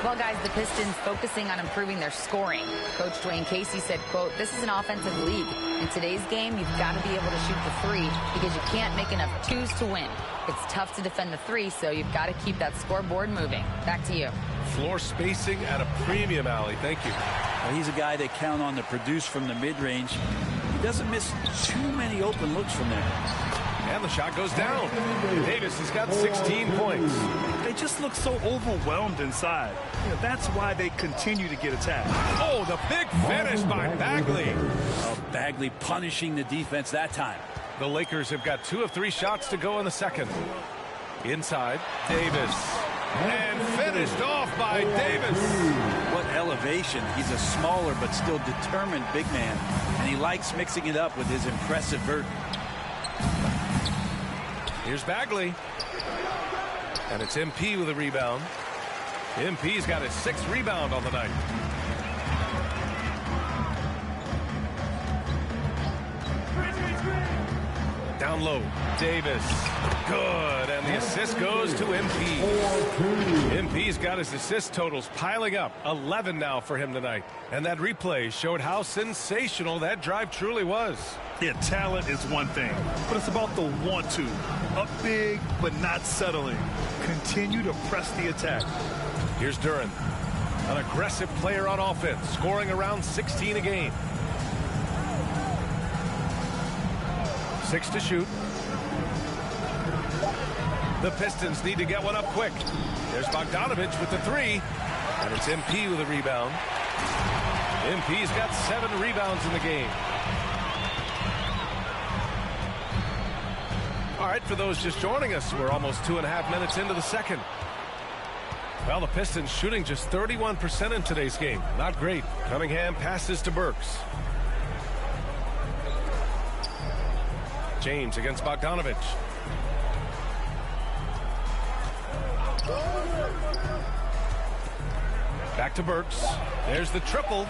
Speaker 7: Well, guys, the Pistons focusing on improving their scoring. Coach Dwayne Casey said, quote, "This is an offensive league. In today's game, you've got to be able to shoot the three because you can't make enough twos to win. It's tough to defend the three, so you've got to keep that scoreboard moving." Back to you.
Speaker 4: Floor spacing at a premium, Allie. Thank you.
Speaker 6: Well, he's a guy they count on to produce from the mid-range. He doesn't miss too many open looks from there.
Speaker 4: And the shot goes down. Davis has got 16 points.
Speaker 5: They just look so overwhelmed inside. That's why they continue to get attacked.
Speaker 4: Oh, the big finish by Bagley.
Speaker 6: Oh, Bagley punishing the defense that time.
Speaker 4: The Lakers have got 2 of 3 shots to go in the second. Inside, Davis. And finished off by Davis.
Speaker 6: What elevation. He's a smaller but still determined big man. And he likes mixing it up with his impressive vert.
Speaker 4: Here's Bagley. And it's MP with a rebound. MP's got his 6th rebound on the night. Down low, Davis. Good, and the assist goes to MP. MP's got his assist totals piling up. 11 now for him tonight. And that replay showed how sensational that drive truly was.
Speaker 5: Yeah, talent is one thing, but it's about the want to. Up big, but not settling. Continue to press the attack.
Speaker 4: Here's Duran, an aggressive player on offense, scoring around 16 a game. 6 to shoot. The Pistons need to get one up quick. There's Bogdanovich with the 3. And it's MP with a rebound. MP's got 7 rebounds in the game. All right, for those just joining us, we're almost 2.5 minutes into the second. Well, the Pistons shooting just 31% in today's game. Not great. Cunningham passes to Burks. James against Bogdanovich. Back to Burks. There's the triple.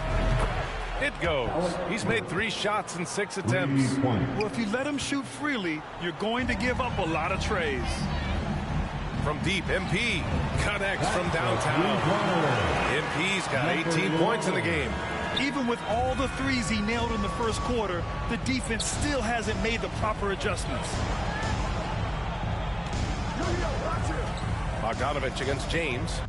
Speaker 4: It goes. He's made 3 shots in 6 attempts.
Speaker 5: Well, if you let him shoot freely, you're going to give up a lot of trays.
Speaker 4: From deep, MP connects from downtown. MP's got 18 points in the game.
Speaker 5: Even with all the threes he nailed in the first quarter, the defense still hasn't made the proper adjustments.
Speaker 4: Bogdanovich against James.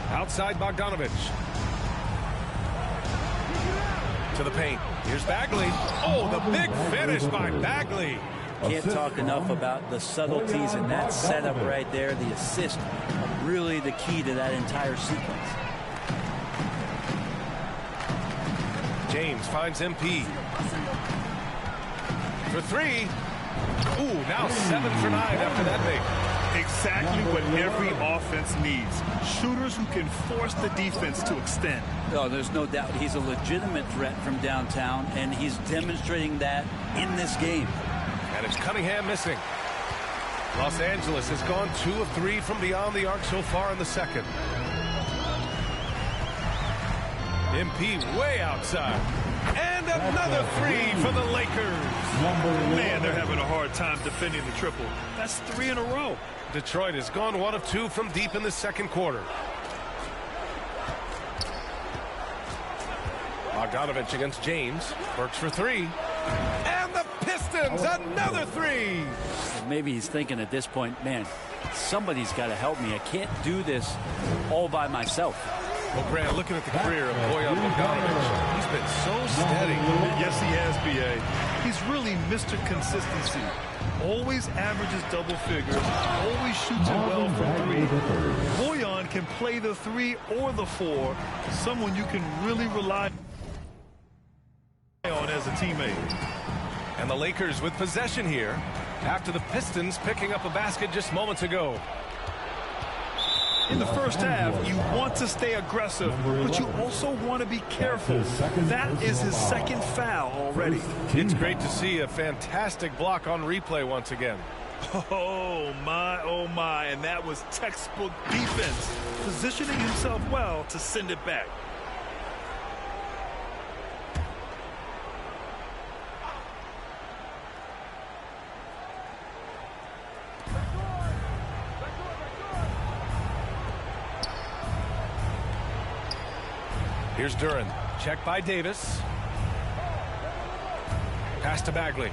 Speaker 4: Outside Bogdanovich. To the paint. Here's Bagley. Oh, the big finish by Bagley.
Speaker 6: Can't talk enough about the subtleties in that setup right there. The assist, really the key to that entire sequence.
Speaker 4: James finds MP. For 3. Ooh, now 7 for 9 after that make.
Speaker 5: Exactly what every offense needs. Shooters who can force the defense to extend.
Speaker 6: Oh, there's no doubt he's a legitimate threat from downtown, and he's demonstrating that in this game.
Speaker 4: And it's Cunningham missing. Los Angeles has gone 2 of 3 from beyond the arc so far in the second. MP way outside. And another three for the Lakers.
Speaker 5: Man, they're having a hard time defending the triple. That's 3 in a row.
Speaker 4: Detroit has gone 1 of 2 from deep in the second quarter. Bogdanovich against James. Works for 3. And the Pistons, another 3.
Speaker 6: Maybe he's thinking at this point, man, somebody's got to help me. I can't do this all by myself.
Speaker 4: Well, Grant, looking at the career of Bojan Bogdanovich, he's been so steady.
Speaker 5: Yes, he has, B.A. He's really Mr. Consistency. Always averages double figures, always shoots it well from 3. Bojan can play the 3 or the 4, someone you can really rely on as a teammate.
Speaker 4: And the Lakers with possession here after the Pistons picking up a basket just moments ago.
Speaker 5: In the first half, you want to stay aggressive, but you also want to be careful. That is his second foul already.
Speaker 4: It's great to see a fantastic block on replay once again.
Speaker 5: Oh my, and that was textbook defense, positioning himself well to send it back.
Speaker 4: Here's Duran. Check by Davis. Pass to Bagley.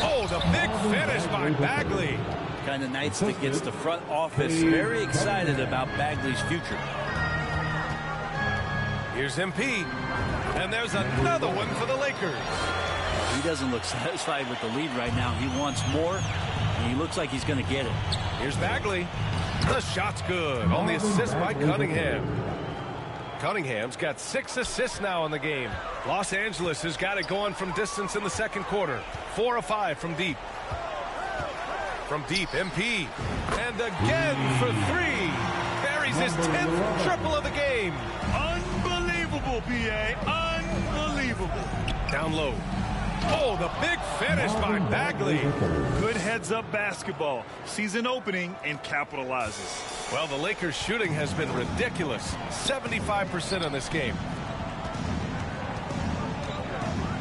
Speaker 4: Oh, the big finish by Bagley.
Speaker 6: Kind of nights that gets the front office very excited about Bagley's future.
Speaker 4: Here's MP. And there's another one for the Lakers.
Speaker 6: He doesn't look satisfied with the lead right now. He wants more, and he looks like he's going to get it.
Speaker 4: Here's Bagley. The shot's good on the assist by Cunningham. Cunningham's got 6 assists now in the game. Los Angeles has got it going from distance in the second quarter. 4 of 5 from deep. From deep, MP. And again for 3. Buries his 10th triple of the game.
Speaker 5: Unbelievable, B.A. Unbelievable.
Speaker 4: Down low. Oh, the big finish by Bagley.
Speaker 5: Good heads-up basketball. Season opening and capitalizes.
Speaker 4: Well, the Lakers' shooting has been ridiculous. 75% in this game.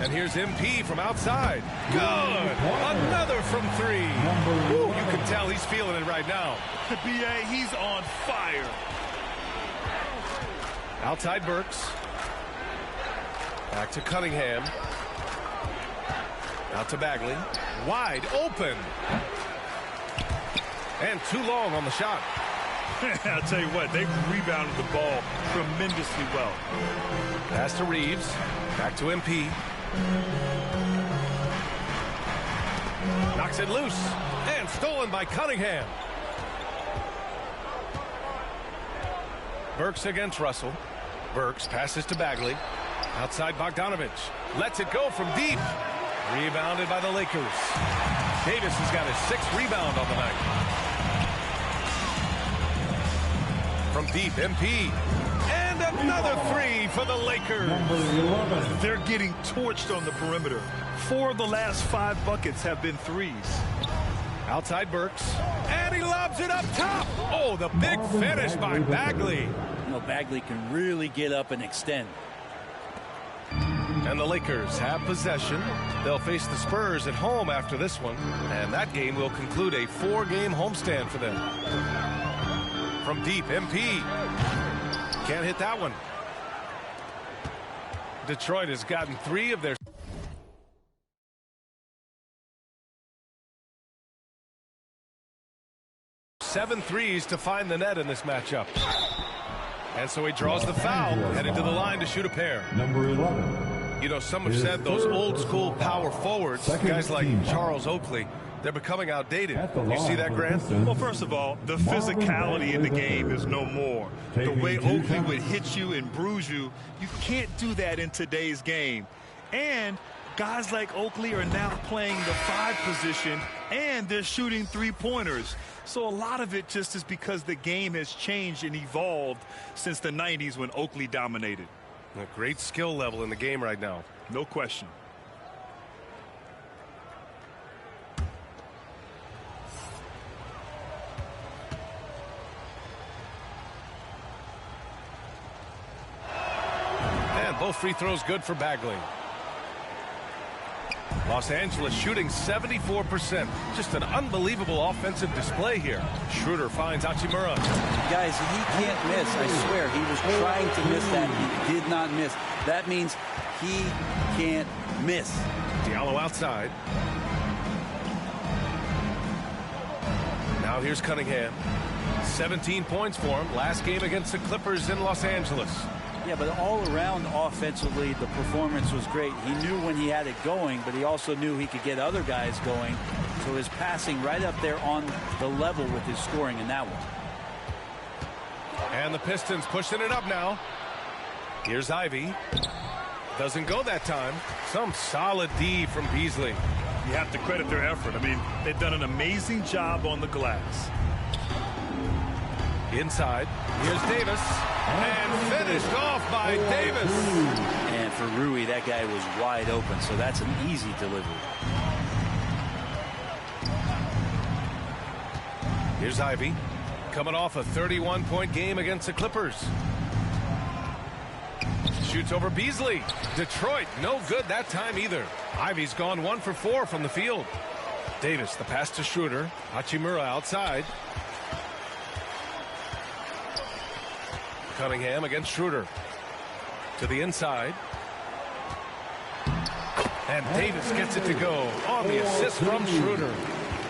Speaker 4: And here's MP from outside. Good. Another from 3. Woo, you can tell he's feeling it right now.
Speaker 5: B.A., he's on fire.
Speaker 4: Outside Burks. Back to Cunningham. Out to Bagley. Wide open. And too long on the shot.
Speaker 5: I'll tell you what, they've rebounded the ball tremendously well.
Speaker 4: Pass to Reeves. Back to MP. Knocks it loose. And stolen by Cunningham. Burks against Russell. Burks passes to Bagley. Outside Bogdanovich. Lets it go from deep. Rebounded by the Lakers. Davis has got his 6th rebound on the night. From deep, MP. And another 3 for the Lakers.
Speaker 5: They're getting torched on the perimeter. 4 of the last 5 buckets have been 3s.
Speaker 4: Outside Burks. And he lobs it up top. Oh, the big finish by Bagley.
Speaker 6: You know, Bagley can really get up and extend.
Speaker 4: And the Lakers have possession. They'll face the Spurs at home after this one. And that game will conclude a 4-game homestand for them. From deep, MP. Can't hit that one. Detroit has gotten 3 of their 7 threes to find the net in this matchup. And so he draws the foul, headed to the line to shoot a pair.
Speaker 3: Number 11.
Speaker 4: You know, some have said those old school power forwards, guys like Charles Oakley, they're becoming outdated. You see that, Grant?
Speaker 5: Well, first of all, the physicality in the game is no more. The way Oakley would hit you and bruise you, you can't do that in today's game. And guys like Oakley are now playing the 5 position, and they're shooting 3-pointers. So a lot of it just is because the game has changed and evolved since the 90s when Oakley dominated.
Speaker 4: A great skill level in the game right now.
Speaker 5: No question.
Speaker 4: And both free throws good for Bagley. Los Angeles shooting 74%. Just an unbelievable offensive display here. Schroeder finds Hachimura.
Speaker 6: Guys, he can't miss. I swear, he was trying to miss that. He did not miss. That means he can't miss.
Speaker 4: Diallo outside. Now here's Cunningham. 17 points for him. Last game against the Clippers in Los Angeles.
Speaker 6: Yeah, but all around offensively, the performance was great. He knew when he had it going, but he also knew he could get other guys going. So his passing right up there on the level with his scoring in that one.
Speaker 4: And the Pistons pushing it up now. Here's Ivy. Doesn't go that time. Some solid D from Beasley.
Speaker 5: You have to credit their effort. I mean, they've done an amazing job on the glass.
Speaker 4: Inside. Here's Davis. And finished off by Davis.
Speaker 6: And for Rui, that guy was wide open, so that's an easy delivery.
Speaker 4: Here's Ivy. Coming off a 31-point game against the Clippers. Shoots over Beasley. Detroit, no good that time either. Ivy's gone 1 for 4 from the field. Davis, the pass to Schroeder. Hachimura outside. Cunningham against Schroeder. To the inside. And Davis gets it to go on the assist from Schroeder.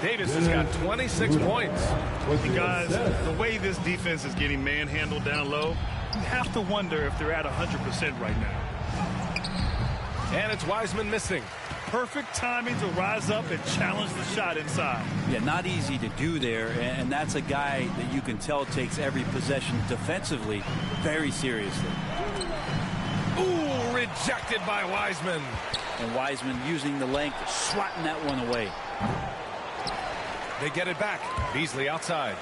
Speaker 4: Davis has got 26 points.
Speaker 5: Guys, the way this defense is getting manhandled down low, you have to wonder if they're at 100% right now.
Speaker 4: And it's Wiseman missing.
Speaker 5: Perfect timing to rise up and challenge the shot inside.
Speaker 6: Yeah, not easy to do there, and that's a guy that you can tell takes every possession defensively very seriously.
Speaker 4: Ooh, rejected by Wiseman.
Speaker 6: And Wiseman using the length, swatting that one away.
Speaker 4: They get it back. Beasley outside.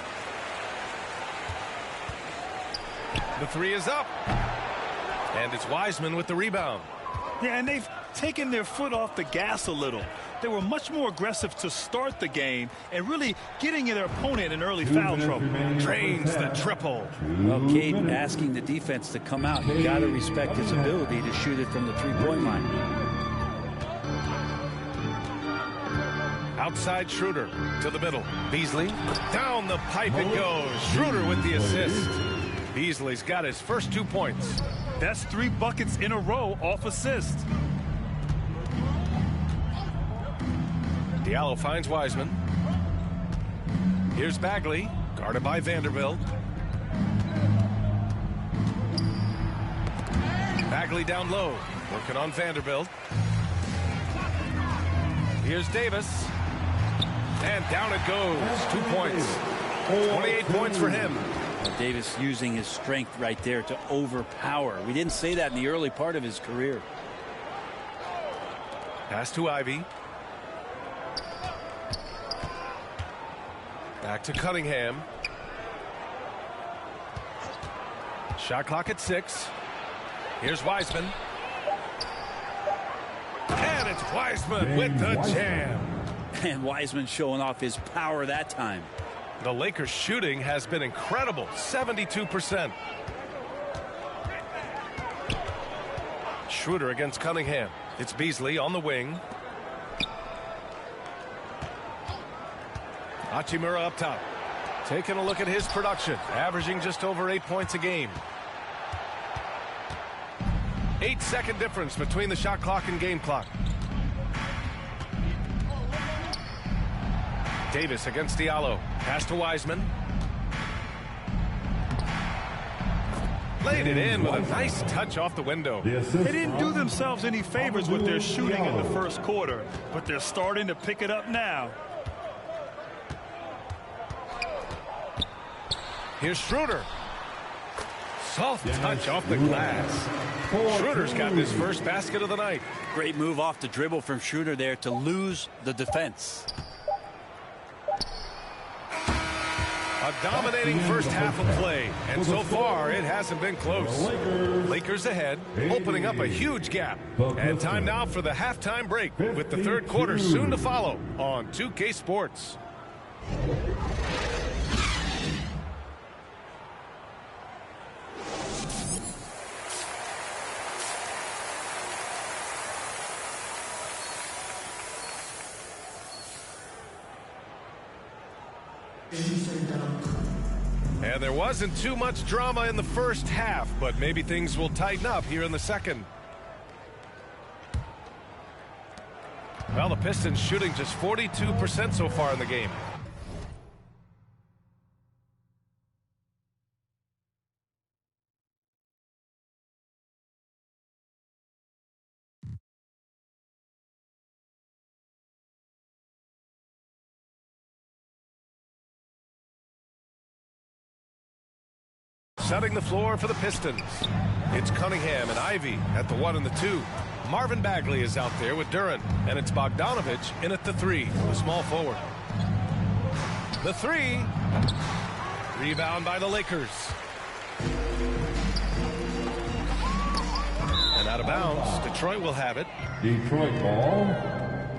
Speaker 4: The three is up. And it's Wiseman with the rebound.
Speaker 5: Yeah, and they've taken their foot off the gas a little. They were much more aggressive to start the game and really getting their opponent in early foul trouble.
Speaker 4: Drains the triple.
Speaker 6: Well, Cade asking the defense to come out. You got to respect his ability to shoot it from the three-point line.
Speaker 4: Outside Schroeder to the middle. Beasley. Down the pipe it goes. Schroeder with the assist. Beasley's got his first 2 points.
Speaker 5: That's 3 buckets in a row off assist.
Speaker 4: Diallo finds Wiseman. Here's Bagley, guarded by Vanderbilt. Bagley down low, working on Vanderbilt. Here's Davis. And down it goes. 2 points. 28 points for him.
Speaker 6: Davis using his strength right there to overpower. We didn't say that in the early part of his career.
Speaker 4: Pass to Ivy. Back to Cunningham. Shot clock at 6. Here's Wiseman. And it's Wiseman with the jam.
Speaker 6: And Wiseman showing off his power that time.
Speaker 4: The Lakers shooting has been incredible. 72%. Schroeder against Cunningham. It's Beasley on the wing. Hachimura up top. Taking a look at his production. Averaging just over 8 points a game. 8-second difference between the shot clock and game clock. Davis against Diallo. Pass to Wiseman. Laid it in with a nice touch off the window.
Speaker 5: They didn't do themselves any favors with their shooting in the first quarter, but they're starting to pick it up now.
Speaker 4: Here's Schroeder. Soft touch off the glass. Schroeder's got his first basket of the night.
Speaker 6: Great move off the dribble from Schroeder there to lose the defense.
Speaker 4: A dominating first half of play, and so far it hasn't been close. Lakers ahead, opening up a huge gap. And time now for the halftime break, with the third quarter soon to follow on 2K Sports. And there wasn't too much drama in the first half, but maybe things will tighten up here in the second. Well, the Pistons shooting just 42% so far in the game. Setting the floor for the Pistons. It's Cunningham and Ivy at the 1 and the 2. Marvin Bagley is out there with Duran, and it's Bogdanovich in at the 3, the small forward. The 3. Rebound by the Lakers. And out of bounds, Detroit will have it.
Speaker 3: Detroit ball.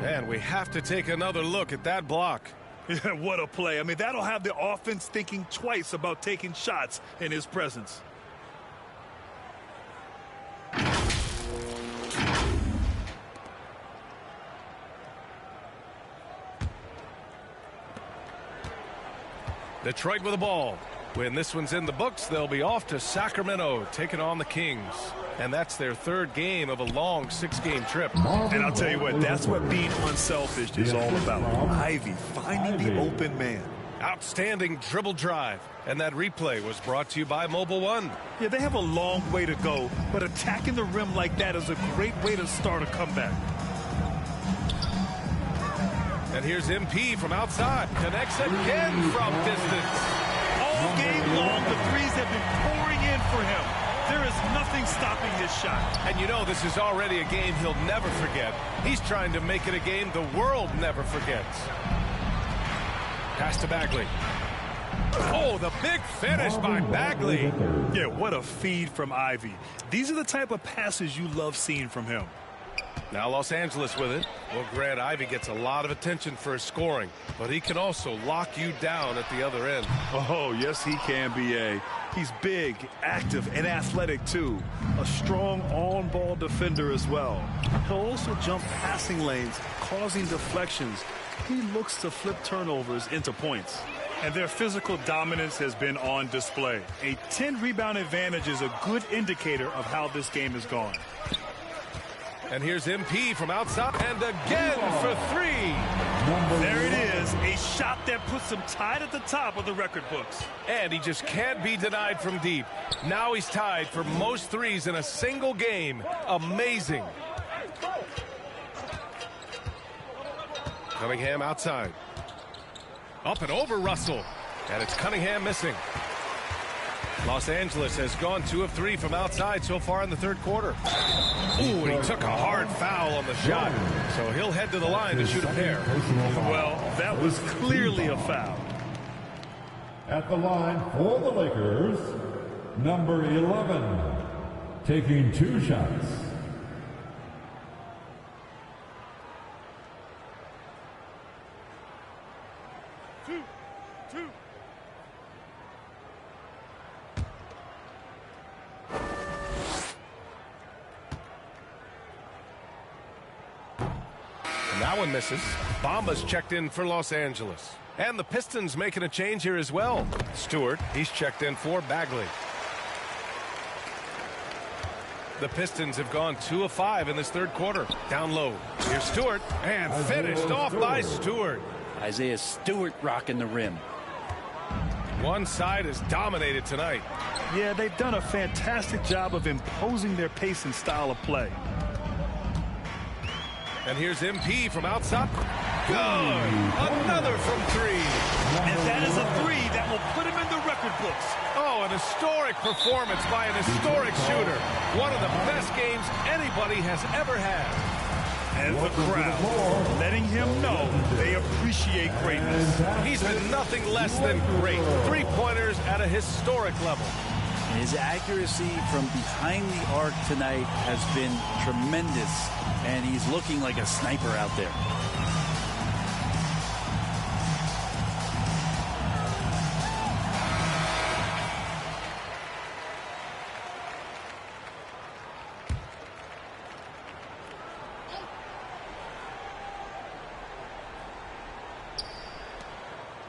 Speaker 4: And we have to take another look at that block.
Speaker 5: Yeah, what a play. I mean, that'll have the offense thinking twice about taking shots in his presence.
Speaker 4: Detroit with the ball. When this one's in the books, they'll be off to Sacramento, taking on the Kings. And that's their third game of a long 6-game trip.
Speaker 5: And I'll tell you what, that's what being unselfish is all about. Ivy finding the open man.
Speaker 4: Outstanding dribble drive. And that replay was brought to you by Mobile One.
Speaker 5: Yeah, they have a long way to go, but attacking the rim like that is a great way to start a comeback.
Speaker 4: And here's MP from outside. Connects again from distance.
Speaker 5: All game long, the threes have been pouring in for him. There is nothing stopping his shot.
Speaker 4: And you know this is already a game he'll never forget. He's trying to make it a game the world never forgets. Pass to Bagley. Oh, the big finish by Bagley.
Speaker 5: Yeah, what a feed from Ivy. These are the type of passes you love seeing from him.
Speaker 4: Now Los Angeles with it. Well, Grant, Ivy gets a lot of attention for his scoring, but he can also lock you down at the other end.
Speaker 5: Oh, yes, he can, B.A. He's big, active, and athletic, too. A strong on-ball defender as well. He'll also jump passing lanes, causing deflections. He looks to flip turnovers into points. And their physical dominance has been on display. A 10-rebound advantage is a good indicator of how this game has gone.
Speaker 4: And here's MP from outside, and again for 3.
Speaker 5: There it is, a shot that puts him tied at the top of the record books.
Speaker 4: And he just can't be denied from deep. Now he's tied for most threes in a single game. Amazing. Cunningham outside. Up and over Russell. And it's Cunningham missing. Los Angeles has gone 2 of 3 from outside so far in the third quarter. Ooh, and he took a hard foul on the shot. So he'll head to the line to shoot a pair.
Speaker 5: Well, that was clearly a foul.
Speaker 3: At the line for the Lakers, number 11, taking 2 shots.
Speaker 4: That one misses. Bamba's checked in for Los Angeles. And the Pistons making a change here as well. Stewart, he's checked in for Bagley. The Pistons have gone 2 of 5 in this third quarter. Down low. Here's Stewart, and finished off by Stewart.
Speaker 6: Isaiah Stewart rocking the rim.
Speaker 4: One side is dominated tonight.
Speaker 5: Yeah, they've done a fantastic job of imposing their pace and style of play.
Speaker 4: And here's MP from outside. Good! Another from 3.
Speaker 5: And that is a 3 that will put him in the record books.
Speaker 4: Oh, an historic performance by an historic shooter. One of the best games anybody has ever had.
Speaker 5: And the crowd letting him know they appreciate greatness.
Speaker 4: He's been nothing less than great. 3-pointers at a historic level.
Speaker 6: His accuracy from behind the arc tonight has been tremendous, and he's looking like a sniper out there.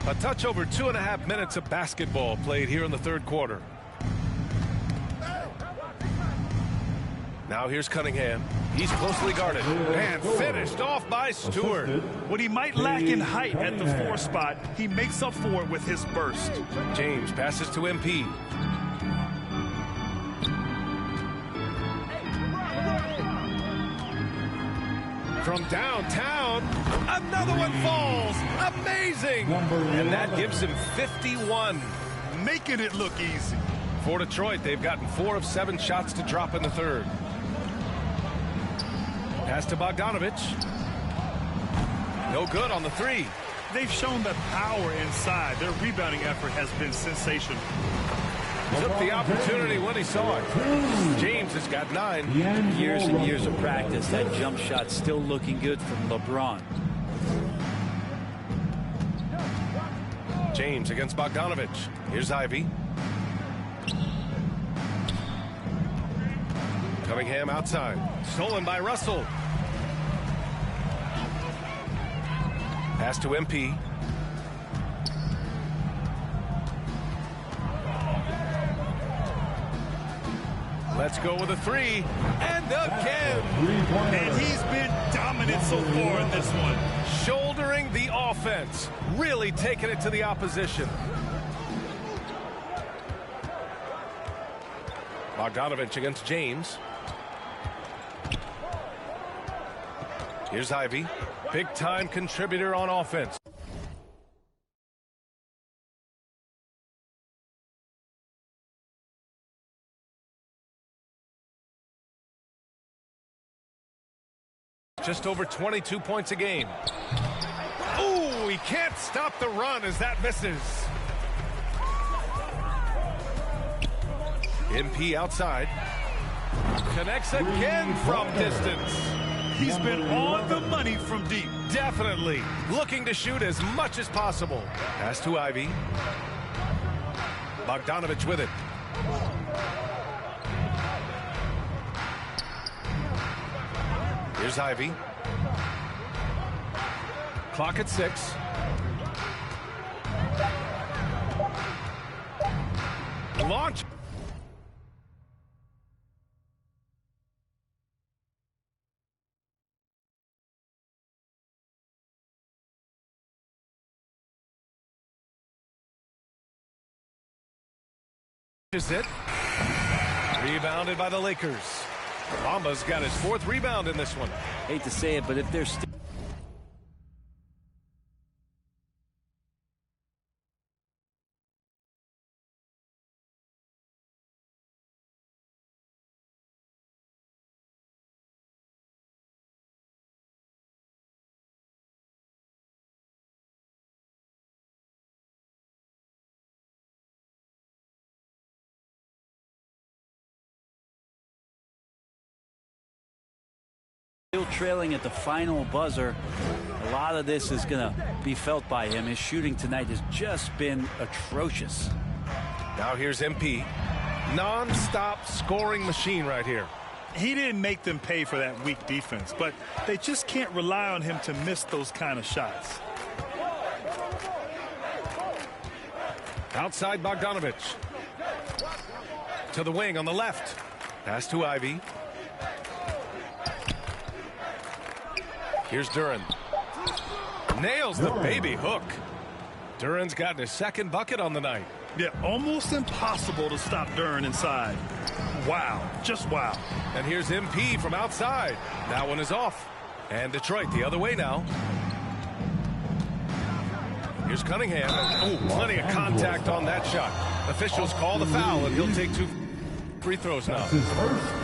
Speaker 4: A touch over 2.5 minutes of basketball played here in the third quarter. Now here's Cunningham. He's closely guarded and finished off by Stewart.
Speaker 5: What he might lack in height at the 4 spot, he makes up for it with his burst.
Speaker 4: James passes to MP. From downtown, another one falls. Amazing. And that gives him 51.
Speaker 5: Making it look easy.
Speaker 4: For Detroit, they've gotten 4 of 7 shots to drop in the third. Pass to Bogdanovich. No good on the 3.
Speaker 5: They've shown the power inside. Their rebounding effort has been sensational.
Speaker 4: Took the opportunity when he saw it. James has got 9.
Speaker 6: Years and years of practice. That jump shot still looking good from LeBron.
Speaker 4: James against Bogdanovich. Here's Ivy. Cunningham outside. Stolen by Russell. Pass to MP. Let's go with a 3. And again.
Speaker 5: And he's been dominant so far in this one.
Speaker 4: Shouldering the offense. Really taking it to the opposition. Bogdanovich against James. Here's Ivy. Big-time contributor on offense. Just over 22 points a game. Oh, he can't stop the run as that misses. MP outside. Connects again from distance.
Speaker 5: He's been on the money from deep.
Speaker 4: Definitely. Looking to shoot as much as possible. Pass to Ivy. Bogdanovich with it. Here's Ivy. Clock at 6. Launch. Is it? Rebounded by the Lakers. Bamba's got his 4th rebound in this one.
Speaker 6: Hate to say it, but if they're still trailing at the final buzzer, a lot of this is going to be felt by him. His shooting tonight has just been atrocious.
Speaker 4: Now here's MP. Non-stop scoring machine right here.
Speaker 5: He didn't make them pay for that weak defense, but they just can't rely on him to miss those kind of shots.
Speaker 4: Outside Bogdanovich. To the wing on the left. Pass to Ivy. Here's Duren. Nails the baby hook. Duren's gotten his 2nd bucket on the night.
Speaker 5: Yeah, almost impossible to stop Duren inside. Wow, just wow.
Speaker 4: And here's MP from outside. That one is off. And Detroit the other way now. Here's Cunningham. Oh, plenty of contact on that shot. Officials call the foul, and he'll take 2 free throws now.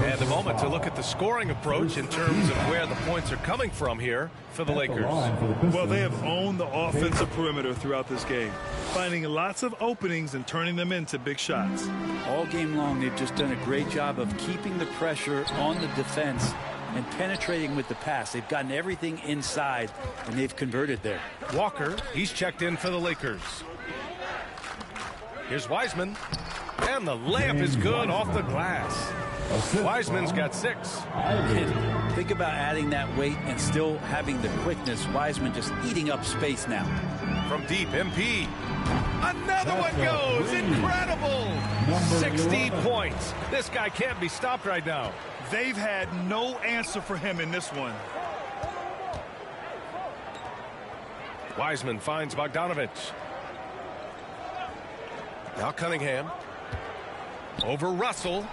Speaker 4: And a moment to look at the scoring approach in terms of where the points are coming from here for the Lakers.
Speaker 5: Well, they have owned the offensive perimeter throughout this game, finding lots of openings and turning them into big shots.
Speaker 6: All game long, they've just done a great job of keeping the pressure on the defense and penetrating with the pass. They've gotten everything inside, and they've converted there.
Speaker 4: Walker, he's checked in for the Lakers. Here's Wiseman. And the layup is good off the glass. Wiseman's got 6.
Speaker 6: Think about adding that weight and still having the quickness. Wiseman just eating up space now.
Speaker 4: From deep, MP. Another one goes. Incredible. 60 points. This guy can't be stopped right now.
Speaker 5: They've had no answer for him in this one.
Speaker 4: Wiseman finds Bogdanovich. Now Cunningham. Over Russell.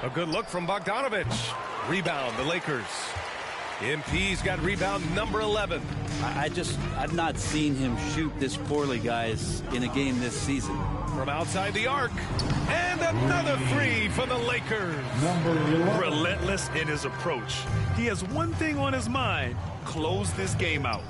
Speaker 4: A good look from Bogdanovich. Rebound, the Lakers. MP's got rebound number 11.
Speaker 6: I've not seen him shoot this poorly, guys, in a game this season.
Speaker 4: From outside the arc. And another three for the Lakers.
Speaker 3: Number 11.
Speaker 5: Relentless in his approach. He has one thing on his mind: close this game out.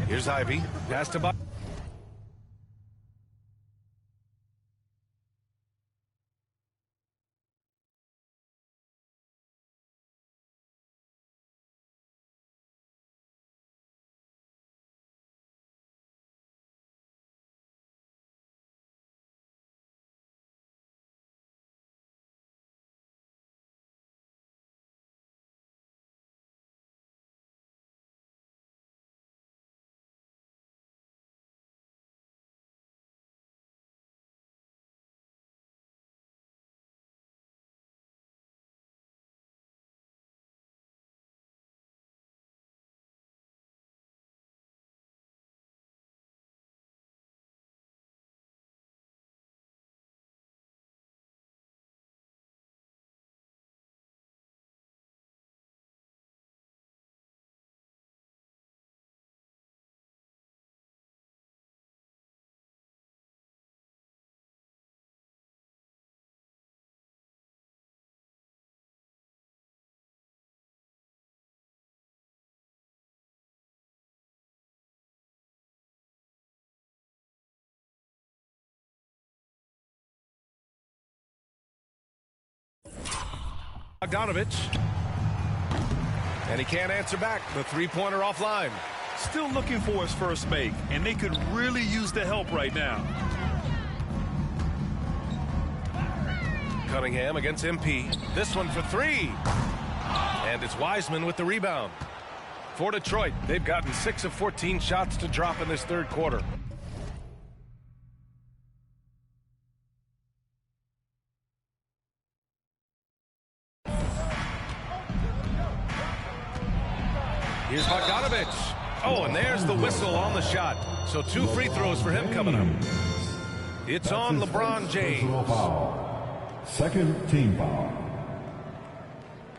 Speaker 4: Here's Ivy. Pass to Bogdanovich. And he can't answer back. The three-pointer offline.
Speaker 5: Still looking for his first make, and they could really use the help right now.
Speaker 4: Cunningham against MP. This one for three. And it's Wiseman with the rebound. For Detroit, they've gotten 6 of 14 shots to drop in this third quarter. Here's Bogdanovich. Oh, and there's the whistle on the shot. So 2 free throws for him coming up. It's on LeBron James.
Speaker 3: Second team foul.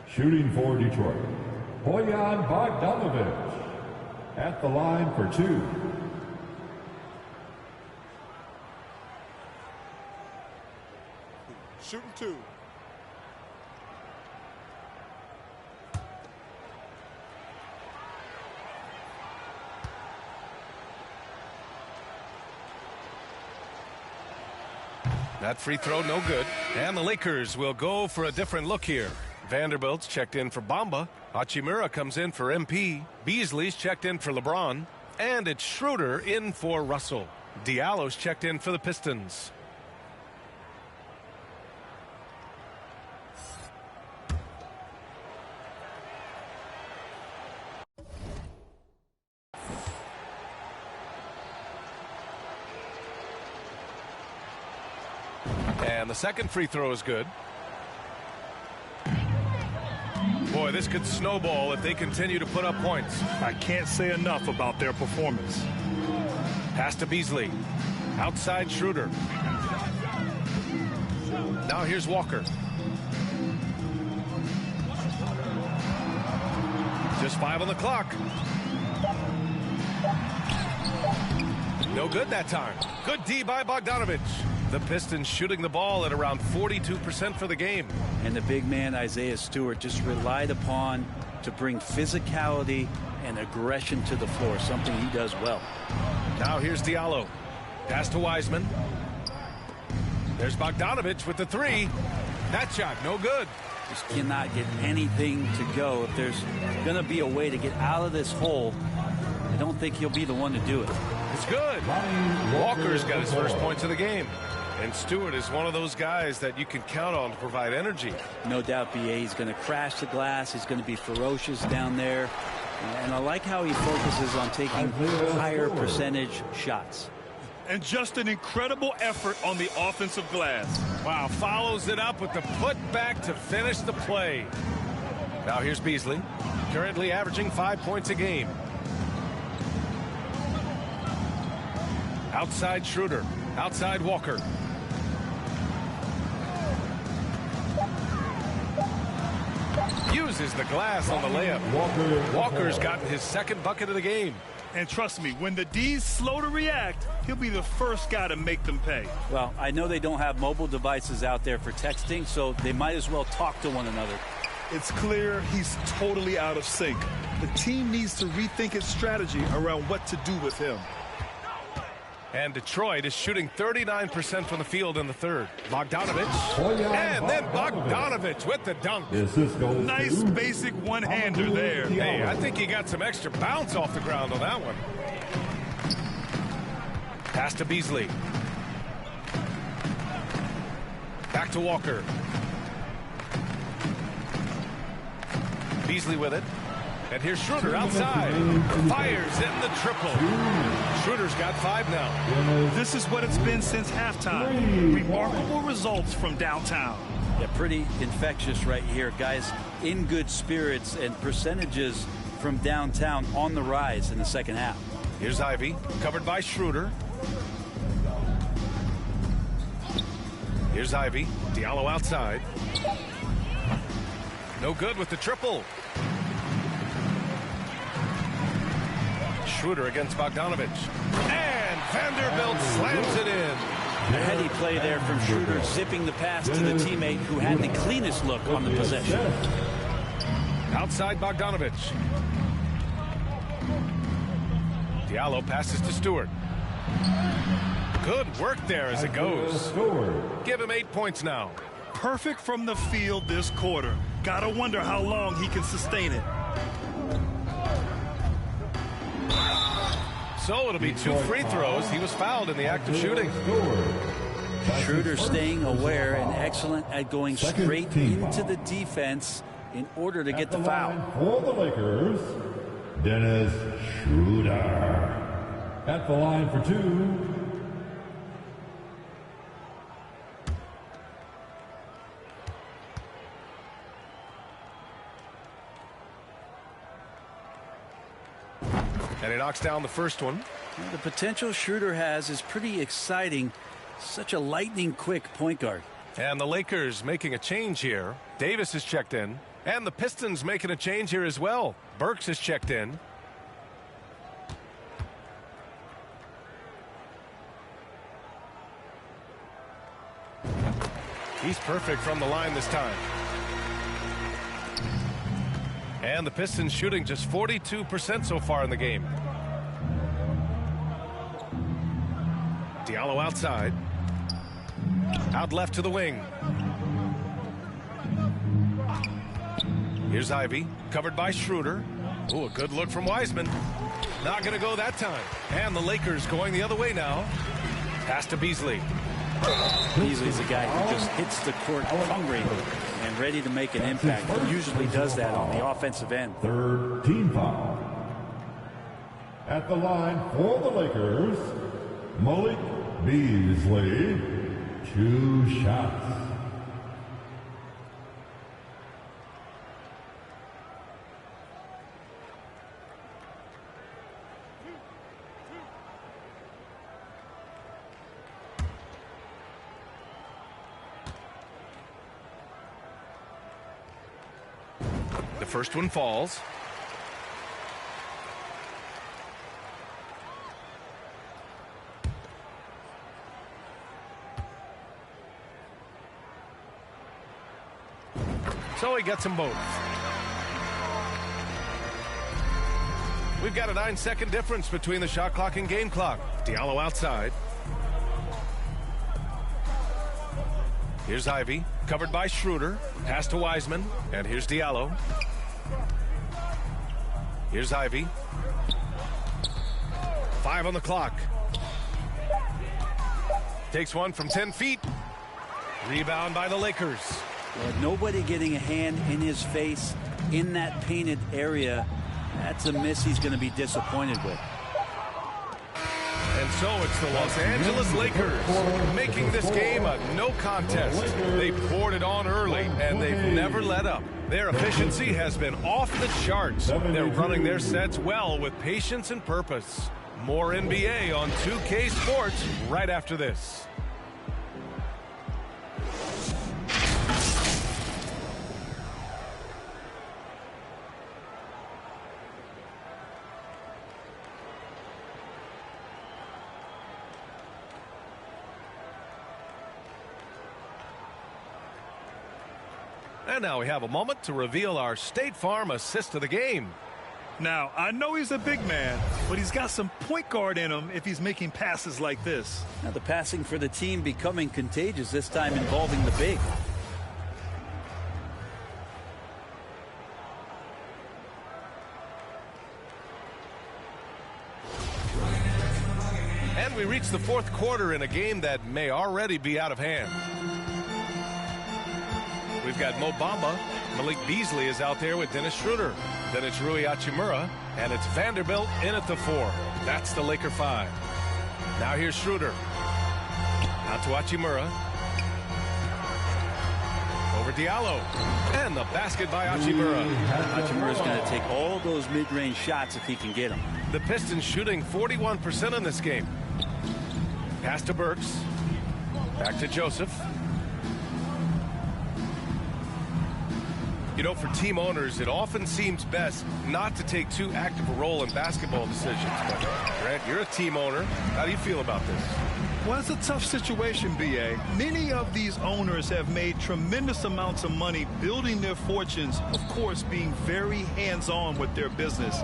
Speaker 3: Shooting for Detroit. Bojan Bogdanovich at the line for 2.
Speaker 8: Shooting 2.
Speaker 4: That free throw no good. And the Lakers will go for a different look here. Vanderbilt's checked in for Bamba. Hachimura comes in for MP. Beasley's checked in for LeBron. And it's Schroeder in for Russell. Diallo's checked in for the Pistons. And the second free throw is good. Boy, this could snowball if they continue to put up points.
Speaker 5: I can't say enough about their performance.
Speaker 4: Pass to Beasley. Outside Schroeder. Now here's Walker. Just 5 on the clock. No good that time. Good D by Bogdanovich. The Pistons shooting the ball at around 42% for the game.
Speaker 6: And the big man, Isaiah Stewart, just relied upon to bring physicality and aggression to the floor, something he does well.
Speaker 4: Now here's Diallo. Pass to Wiseman. There's Bogdanovich with the three. That shot, no good.
Speaker 6: Just cannot get anything to go. If there's going to be a way to get out of this hole, I don't think he'll be the one to do it.
Speaker 4: It's good. Walker's got his first points of the game. And Stewart is one of those guys that you can count on to provide energy.
Speaker 6: No doubt, BA, he's going to crash the glass. He's going to be ferocious down there. And I like how he focuses on taking higher percentage shots.
Speaker 5: And just an incredible effort on the offensive glass.
Speaker 4: Wow, follows it up with the putback to finish the play. Now here's Beasley, currently averaging 5 points a game. Outside Schroeder, outside Walker. Uses the glass on the layup. Walker's gotten his second bucket of the game.
Speaker 5: And trust me, when the D's slow to react, he'll be the first guy to make them pay.
Speaker 6: Well, I know they don't have mobile devices out there for texting, so they might as well talk to one another.
Speaker 5: It's clear he's totally out of sync. The team needs to rethink its strategy around what to do with him.
Speaker 4: And Detroit is shooting 39% from the field in the third. Bogdanovich. And then Bogdanovich with the dunk.
Speaker 5: Nice basic one-hander there.
Speaker 4: Hey, I think he got some extra bounce off the ground on that one. Pass to Beasley. Back to Walker. Beasley with it. And here's Schroeder outside. Fires in the triple. Schroeder's got 5 now.
Speaker 5: This is what it's been since halftime. Remarkable results from downtown.
Speaker 6: Yeah, pretty infectious right here. Guys in good spirits and percentages from downtown on the rise in the second half.
Speaker 4: Here's Ivy, covered by Schroeder. Here's Ivy. Diallo outside. No good with the triple. Schroeder against Bogdanovich. And Vanderbilt slams it in.
Speaker 6: A heady play there from Schroeder, zipping the pass to the teammate who had the cleanest look on the possession.
Speaker 4: Outside Bogdanovich. Diallo passes to Stewart. Good work there as it goes. Give him 8 points now.
Speaker 5: Perfect from the field this quarter. Gotta wonder how long he can sustain it.
Speaker 4: So it'll be 2 free throws. He was fouled in the act of shooting.
Speaker 6: Schroeder staying aware and excellent at going straight into the defense in order to get the foul.
Speaker 3: For the Lakers, Dennis Schroeder. At the line for 2.
Speaker 4: And he knocks down the first one.
Speaker 6: Well, the potential Schroeder has is pretty exciting. Such a lightning quick point guard.
Speaker 4: And the Lakers making a change here. Davis is checked in. And the Pistons making a change here as well. Burks is checked in. He's perfect from the line this time. And the Pistons shooting just 42% so far in the game. Diallo outside. Out left to the wing. Here's Ivy, covered by Schroeder. Ooh, a good look from Wiseman. Not going to go that time. And the Lakers going the other way now. Pass to Beasley.
Speaker 6: Beasley's a guy who just hits the court hungry and ready to make an impact. He usually does that on the offensive end.
Speaker 3: Third team foul. At the line for the Lakers, Malik Beasley. 2 shots.
Speaker 4: The first one falls. So he gets them both. We've got a 9-second difference between the shot clock and game clock. Diallo outside. Here's Ivy, covered by Schroeder. Pass to Wiseman, and here's Diallo. Here's Ivy. 5 on the clock. Takes one from 10 feet. Rebound by the Lakers.
Speaker 6: Well, nobody getting a hand in his face in that painted area. That's a miss he's going to be disappointed with.
Speaker 4: And so it's the Los Angeles Lakers making this game a no contest. They poured it on early, and they've never let up. Their efficiency has been off the charts. They're running their sets well with patience and purpose. More NBA on 2K Sports right after this. And now we have a moment to reveal our State Farm assist of the game.
Speaker 5: Now, I know he's a big man, but he's got some point guard in him if he's making passes like this.
Speaker 6: Now the passing for the team becoming contagious, this time involving the big.
Speaker 4: And we reach the fourth quarter in a game that may already be out of hand. We've got Mo Bamba. Malik Beasley is out there with Dennis Schroeder. Then it's Rui Hachimura, and it's Vanderbilt in at the 4. That's the Laker 5. Now here's Schroeder. Out to Hachimura. Over Diallo. And the basket by Hachimura.
Speaker 6: Hachimura's going to take all those mid-range shots if he can get them.
Speaker 4: The Pistons shooting 41% in this game. Pass to Burks. Back to Joseph. You know, for team owners, it often seems best not to take too active a role in basketball decisions. But, Grant, you're a team owner. How do you feel about this?
Speaker 5: Well, it's a tough situation, B.A. Many of these owners have made tremendous amounts of money building their fortunes, of course, being very hands-on with their business.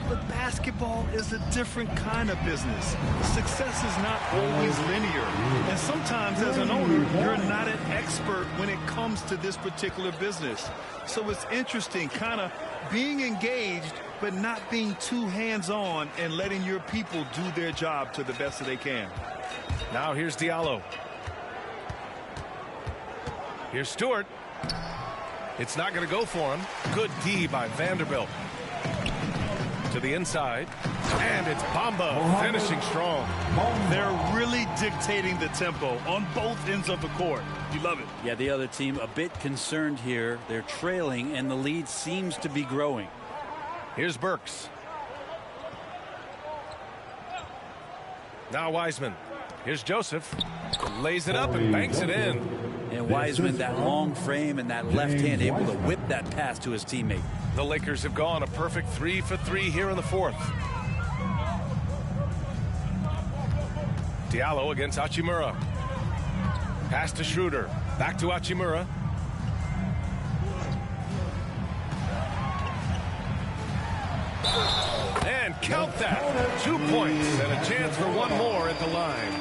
Speaker 5: But basketball is a different kind of business. Success is not always linear. And sometimes, as an owner, you're not an expert when it comes to this particular business. So it's interesting, kind of being engaged, but not being too hands-on and letting your people do their job to the best that they can.
Speaker 4: Now here's Diallo. Here's Stewart. It's not going to go for him. Good D by Vanderbilt. To the inside. And it's Bamba finishing strong.
Speaker 5: They're really dictating the tempo on both ends of the court. You love it.
Speaker 6: Yeah, the other team a bit concerned here. They're trailing, and the lead seems to be growing.
Speaker 4: Here's Burks. Now Wiseman. Here's Joseph. Lays it up and banks it in.
Speaker 6: And Wiseman, that long frame and that left hand, able to whip that pass to his teammate.
Speaker 4: The Lakers have gone a perfect 3 for 3 here in the fourth. Diallo against Hachimura. Pass to Schroeder. Back to Hachimura. And count that. 2 points and a chance for one more at the line.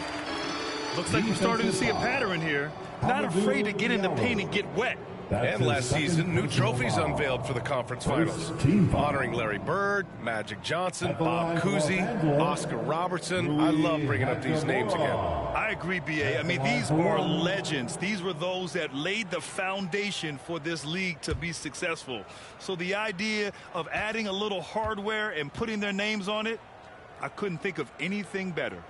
Speaker 5: Looks like we're starting to see a pattern here. Not afraid to get in the paint and get wet.
Speaker 4: And last season, new trophies unveiled for the conference finals, honoring Larry Bird, Magic Johnson, Bob Cousy, Oscar Robertson. I love bringing up these names again.
Speaker 5: I agree, B.A. I mean, these are legends. These were those that laid the foundation for this league to be successful. So the idea of adding a little hardware and putting their names on it, I couldn't think of anything better.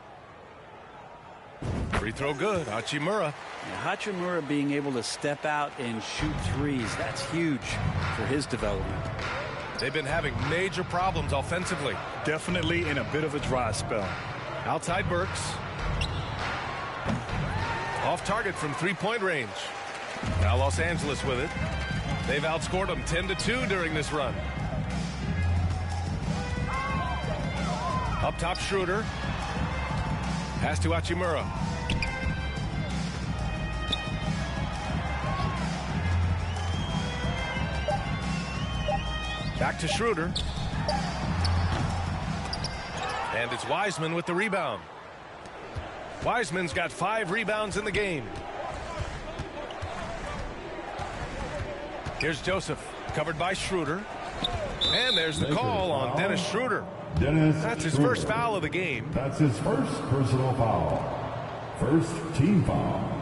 Speaker 4: Free throw good. Hachimura.
Speaker 6: Hachimura being able to step out and shoot threes, that's huge for his development.
Speaker 4: They've been having major problems offensively.
Speaker 5: Definitely in a bit of a dry spell.
Speaker 4: Outside Burks. Off target from three-point range. Now Los Angeles with it. They've outscored them 10-2 during this run. Up top Schroeder. Pass to Hachimura. Back to Schroeder. And it's Wiseman with the rebound. Wiseman's got 5 rebounds in the game. Here's Joseph, covered by Schroeder. And there's the call on Dennis Schroeder. That's his first foul of the game.
Speaker 3: That's his first personal foul. First team foul.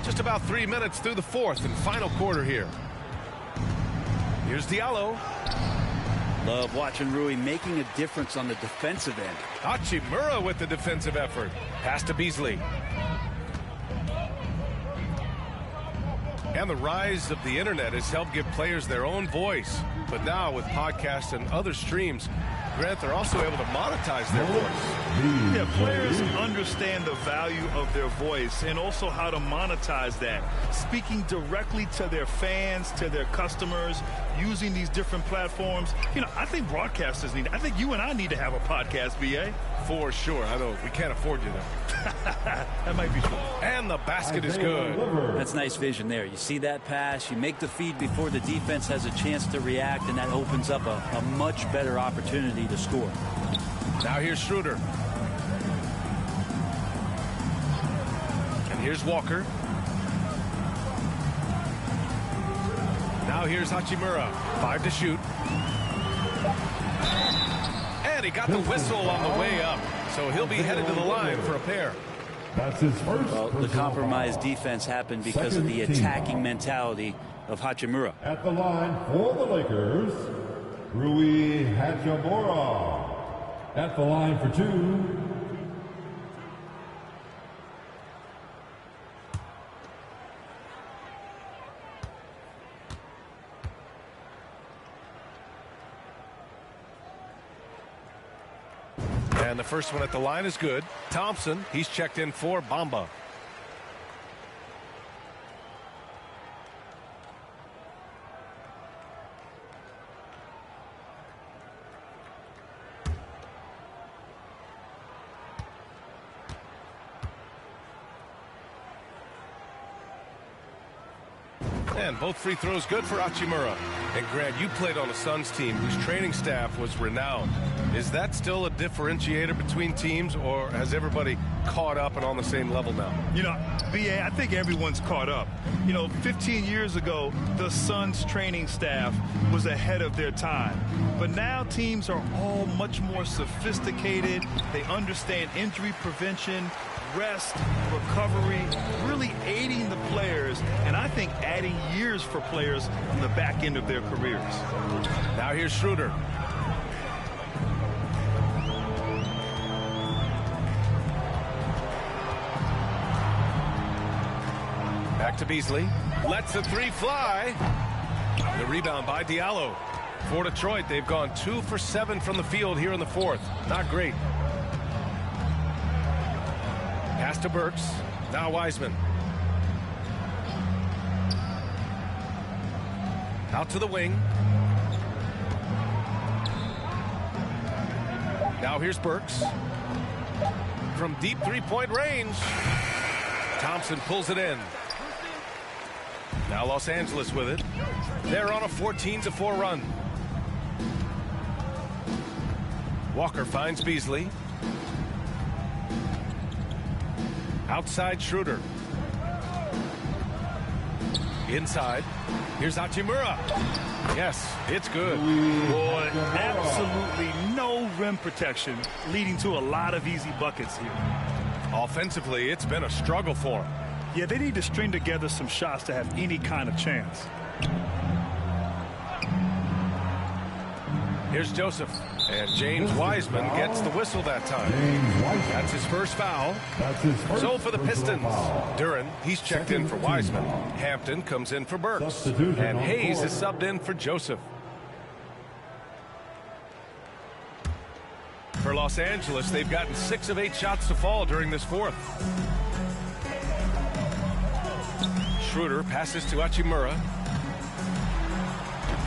Speaker 4: Just about 3 minutes through the fourth and final quarter here. Here's Diallo.
Speaker 6: Love watching Rui making a difference on the defensive end.
Speaker 4: Hachimura with the defensive effort. Pass to Beasley. And the rise of the internet has helped give players their own voice. But now with podcasts and other streams, Grant, they're also able to monetize their voice.
Speaker 5: Yeah, players understand the value of their voice and also how to monetize that. Speaking directly to their fans, to their customers, using these different platforms. You know, I think broadcasters need, I think you and I need to have a podcast, B.A.
Speaker 4: For sure. I know we can't afford you though.
Speaker 5: That might be true.
Speaker 4: And the basket is good.
Speaker 6: That's nice vision there. You see that pass, you make the feed before the defense has a chance to react, and that opens up a much better opportunity to score.
Speaker 4: Now here's Schroeder. And here's Walker. Now here's Hachimura. 5 to shoot. And he got the whistle on the way up. So he'll be headed to the line for a pair.
Speaker 3: That's his first.
Speaker 6: Well, the compromised defense happened because of the attacking mentality of Hachimura.
Speaker 3: At the line for the Lakers, Rui Hachimura. At the line for 2.
Speaker 4: And the first one at the line is good. Thompson, he's checked in for Bamba. And both free throws good for Hachimura. And Grant, you played on a Suns team whose training staff was renowned. Is that still a differentiator between teams, or has everybody caught up and on the same level now?
Speaker 5: You know, B.A., I think everyone's caught up. You know, 15 years ago, the Suns training staff was ahead of their time. But now teams are all much more sophisticated. They understand injury prevention, rest, recovery, really aiding the players, and I think adding years for players on the back end of their careers.
Speaker 4: Now here's Schroeder. Back to Beasley. Lets the three fly. The rebound by Diallo. For Detroit, they've gone 2 for 7 from the field here in the fourth. Not great. Pass to Burks. Now Wiseman. Out to the wing. Now here's Burks. From deep three-point range. Thompson pulls it in. Now Los Angeles with it. They're on a 14-4 run. Walker finds Beasley. Outside Schroeder. Inside. Here's Hachimura. Yes, it's good.
Speaker 5: Boy, absolutely no rim protection, leading to a lot of easy buckets here.
Speaker 4: Offensively, it's been a struggle for him.
Speaker 5: Yeah, they need to string together some shots to have any kind of chance.
Speaker 4: Here's Joseph. And James Wiseman gets the whistle that time. That's his first foul. So for the Pistons, Duran, he's checked in for Wiseman. Hampton comes in for Burks. And Hayes is subbed in for Joseph. For Los Angeles, they've gotten 6 of 8 shots to fall during this fourth. Schroeder passes to Hachimura.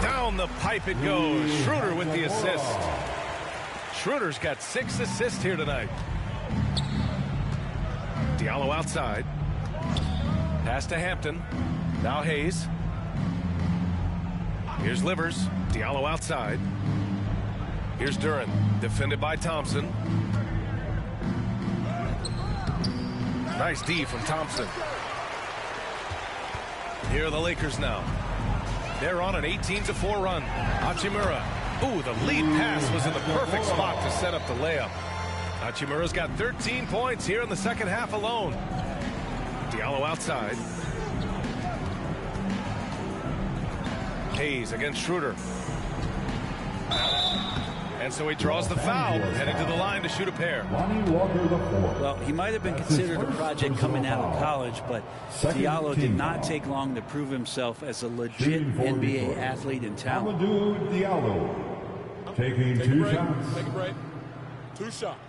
Speaker 4: Down the pipe it goes. Schroeder with the assist. Schroeder's got 6 assists here tonight. Diallo outside. Pass to Hampton. Now Hayes. Here's Livers. Diallo outside. Here's Duran. Defended by Thompson. Nice D from Thompson. Here are the Lakers now. They're on an 18-4 run. Hachimura. Ooh, the lead pass was in the perfect spot to set up the layup. Hachimura's got 13 points here in the second half alone. Diallo outside. Hayes against Schroeder. And so he draws the foul, headed to the line to shoot a pair.
Speaker 6: Well, he might have been considered a project coming out of college, but Diallo did not take long to prove himself as a legit NBA athlete and talent.
Speaker 3: Diallo taking 2 shots.
Speaker 8: Take a break. 2 shots.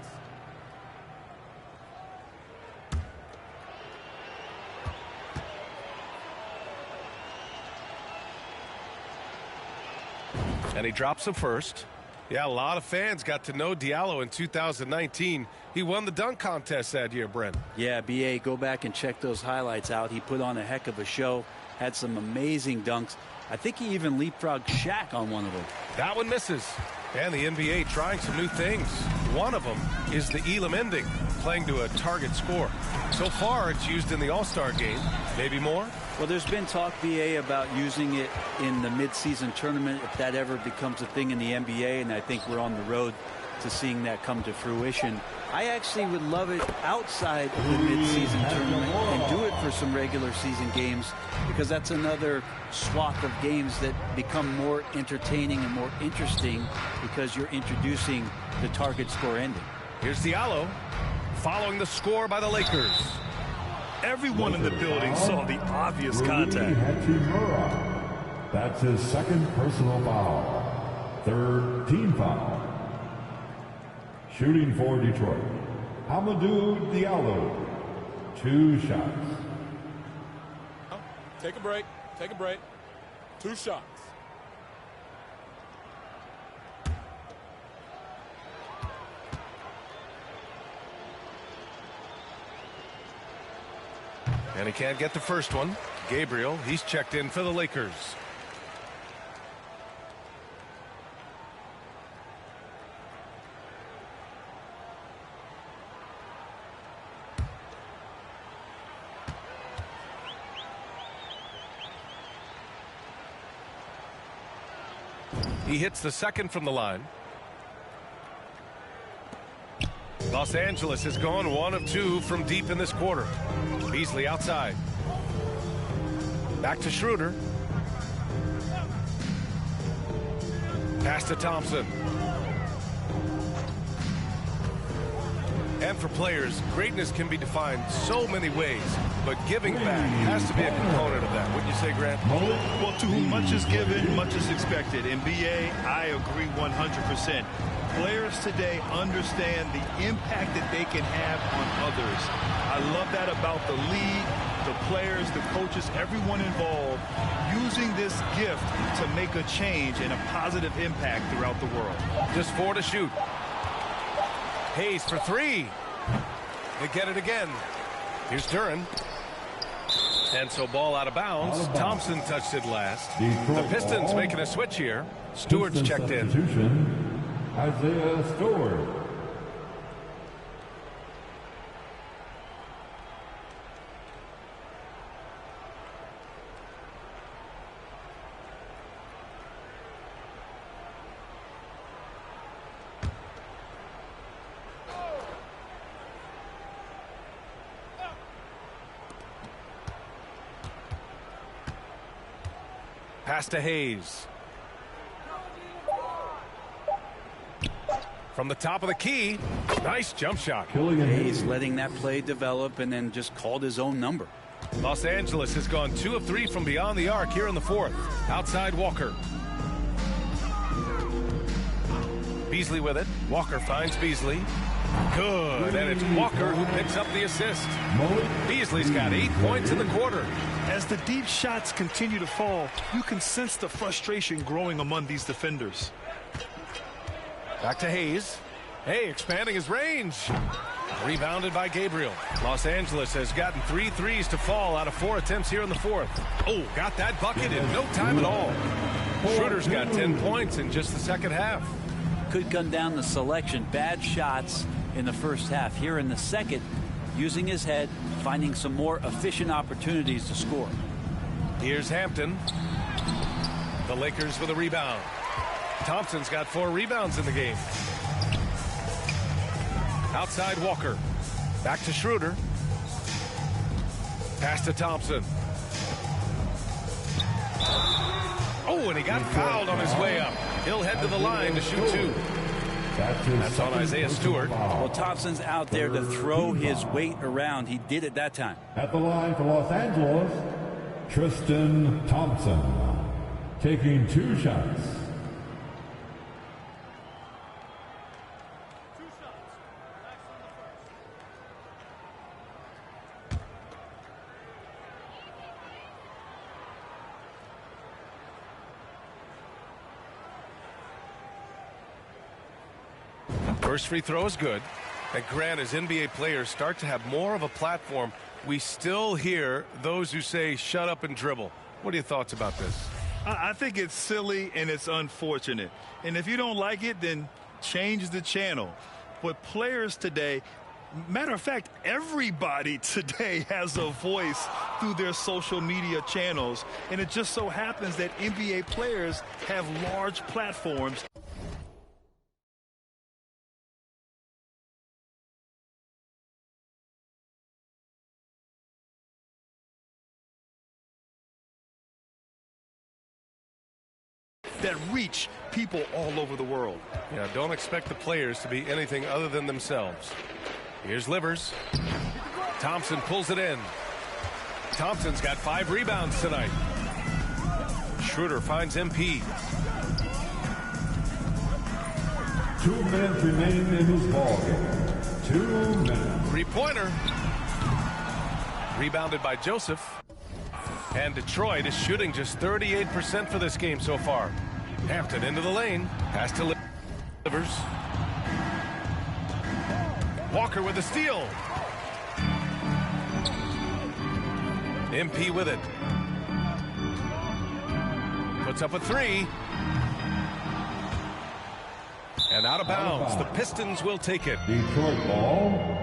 Speaker 4: And he drops the first. Yeah, a lot of fans got to know Diallo in 2019. He won the dunk contest that year, Brent.
Speaker 6: Yeah, BA, go back and check those highlights out. He put on a heck of a show, had some amazing dunks. I think he even leapfrogged Shaq on one of them.
Speaker 4: That one misses. And the NBA trying some new things. One of them is the Elam ending, playing to a target score. So far, it's used in the All-Star game. Maybe more?
Speaker 6: Well, there's been talk, BA, about using it in the midseason tournament if that ever becomes a thing in the NBA, and I think we're on the road to seeing that come to fruition. I actually would love it outside of the midseason tournament and do it for some regular season games, because that's another swath of games that become more entertaining and more interesting because you're introducing the target score ending.
Speaker 4: Here's Diallo following the score by the Lakers.
Speaker 5: Everyone in the building saw the obvious contact.
Speaker 3: That's his second personal foul. 3rd team foul. Shooting for Detroit, Hamidou Diallo. 2 shots.
Speaker 8: Take a break. Take a break. 2 shots.
Speaker 4: And he can't get the first one. Gabriel, he's checked in for the Lakers. He hits the second from the line. Los Angeles has gone 1 of 2 from deep in this quarter. Beasley outside. Back to Schroeder. Pass to Thompson. And for players, greatness can be defined so many ways, but giving back has to be a component of that. Wouldn't you say, Grant?
Speaker 5: Well, to whom much is given, much is expected. In BA, I agree 100%. Players today understand the impact that they can have on others. I love that about the league, the players, the coaches, everyone involved, using this gift to make a change and a positive impact throughout the world.
Speaker 4: Just 4 to shoot. Hayes for 3. They get it again. Here's Duran. And so ball out of bounds. Thompson touched it last. The Pistons making a switch here. Stewart's checked in.
Speaker 3: Isaiah Stewart.
Speaker 4: Pass to Hayes. From the top of the key, nice jump shot.
Speaker 6: Hayes letting that play develop and then just called his own number.
Speaker 4: Los Angeles has gone 2 of 3 from beyond the arc here in the 4th. Outside Walker. Beasley with it. Walker finds Beasley. Good, and it's Walker who picks up the assist. Beasley's got 8 points in the quarter.
Speaker 5: As the deep shots continue to fall, you can sense the frustration growing among these defenders.
Speaker 4: Back to Hayes. Hey, expanding his range. Rebounded by Gabriel. Los Angeles has gotten 3 threes to fall out of 4 attempts here in the 4th. Oh, got that bucket in no time at all. Schroeder's got 10 points in just the second half.
Speaker 6: Could come down the selection. Bad shots in the first half. Here in the second, using his head, finding some more efficient opportunities to score.
Speaker 4: Here's Hampton. The Lakers with a rebound. Thompson's got 4 rebounds in the game. Outside Walker. Back to Schroeder. Pass to Thompson. Oh, and he got fouled on his way up. He'll head to the line to shoot 2. That's on Isaiah Stewart.
Speaker 6: Well, Thompson's out there to throw his weight around. He did it that time.
Speaker 3: At the line for Los Angeles, Tristan Thompson, taking 2 shots.
Speaker 4: First free throw is good. And Grant, as NBA players start to have more of a platform, we still hear those who say, shut up and dribble. What are your thoughts about this?
Speaker 5: I think it's silly and it's unfortunate. And if you don't like it, then change the channel. But players today, matter of fact, everybody today has a voice through their social media channels. And it just so happens that NBA players have large platforms. That reach people all over the world.
Speaker 4: Yeah, don't expect the players to be anything other than themselves. Here's Livers. Thompson pulls it in. Thompson's got 5 rebounds tonight. Schroeder finds MP.
Speaker 3: 2 minutes remaining in this ball game. 2 minutes.
Speaker 4: 3-pointer. Rebounded by Joseph. And Detroit is shooting just 38% for this game so far. Hampton into the lane. Pass to Livers. Walker with a steal. MP with it. Puts up a 3. And out of bounds. The Pistons will take it.
Speaker 3: Detroit ball.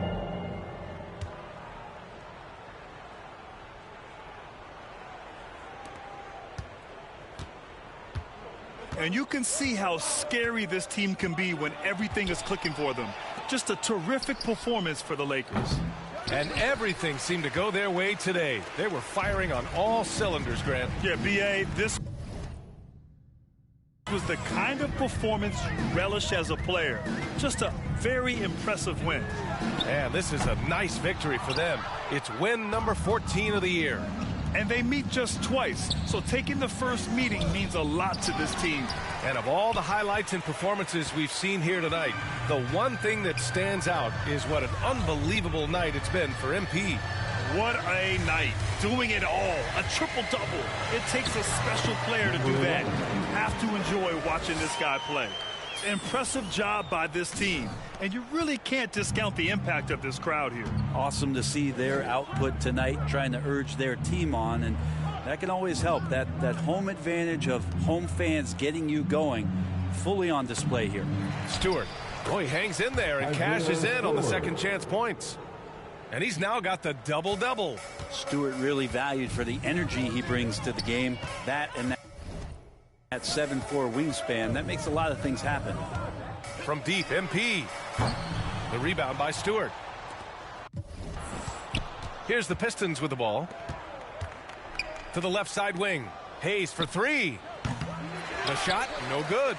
Speaker 5: And you can see how scary this team can be when everything is clicking for them. Just a terrific performance for the Lakers.
Speaker 4: And everything seemed to go their way today. They were firing on all cylinders, Grant.
Speaker 5: Yeah, B.A., this was the kind of performance you relish as a player. Just a very impressive win.
Speaker 4: And this is a nice victory for them. It's win number 14 of the year.
Speaker 5: And they meet just twice, so taking the first meeting means a lot to this team.
Speaker 4: And of all the highlights and performances we've seen here tonight, the one thing that stands out is what an unbelievable night it's been for MP.
Speaker 5: What a night. Doing it all. A triple-double. It takes a special player to do that. You have to enjoy watching this guy play. Impressive job by this team. And you really can't discount the impact of this crowd here.
Speaker 6: Awesome to see their output tonight, trying to urge their team on, and that can always help. That home advantage of home fans getting you going, fully on display here.
Speaker 4: Stewart, oh, he hangs in there and cashes in on the second chance points. And he's now got the double-double.
Speaker 6: Stewart really valued for the energy he brings to the game. That and that 7'4" wingspan, that makes a lot of things happen.
Speaker 4: From deep, MP. The rebound by Stewart. Here's the Pistons with the ball. To the left side wing. Hayes for 3. The shot, no good.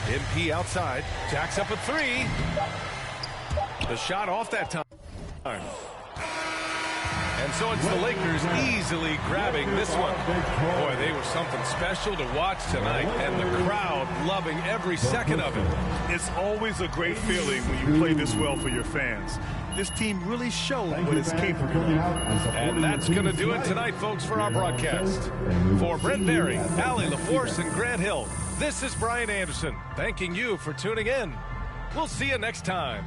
Speaker 4: MP outside. Jacks up a 3. The shot off that time. And so it's the Lakers easily grabbing this one. Boy, they were something special to watch tonight, and the crowd loving every second of it.
Speaker 5: It's always a great feeling when you play this well for your fans. This team really showed what it's capable of.
Speaker 4: And that's going to do it tonight, folks, for our broadcast. For Brent Berry, Allie LaForce, and Grant Hill, this is Brian Anderson, thanking you for tuning in. We'll see you next time.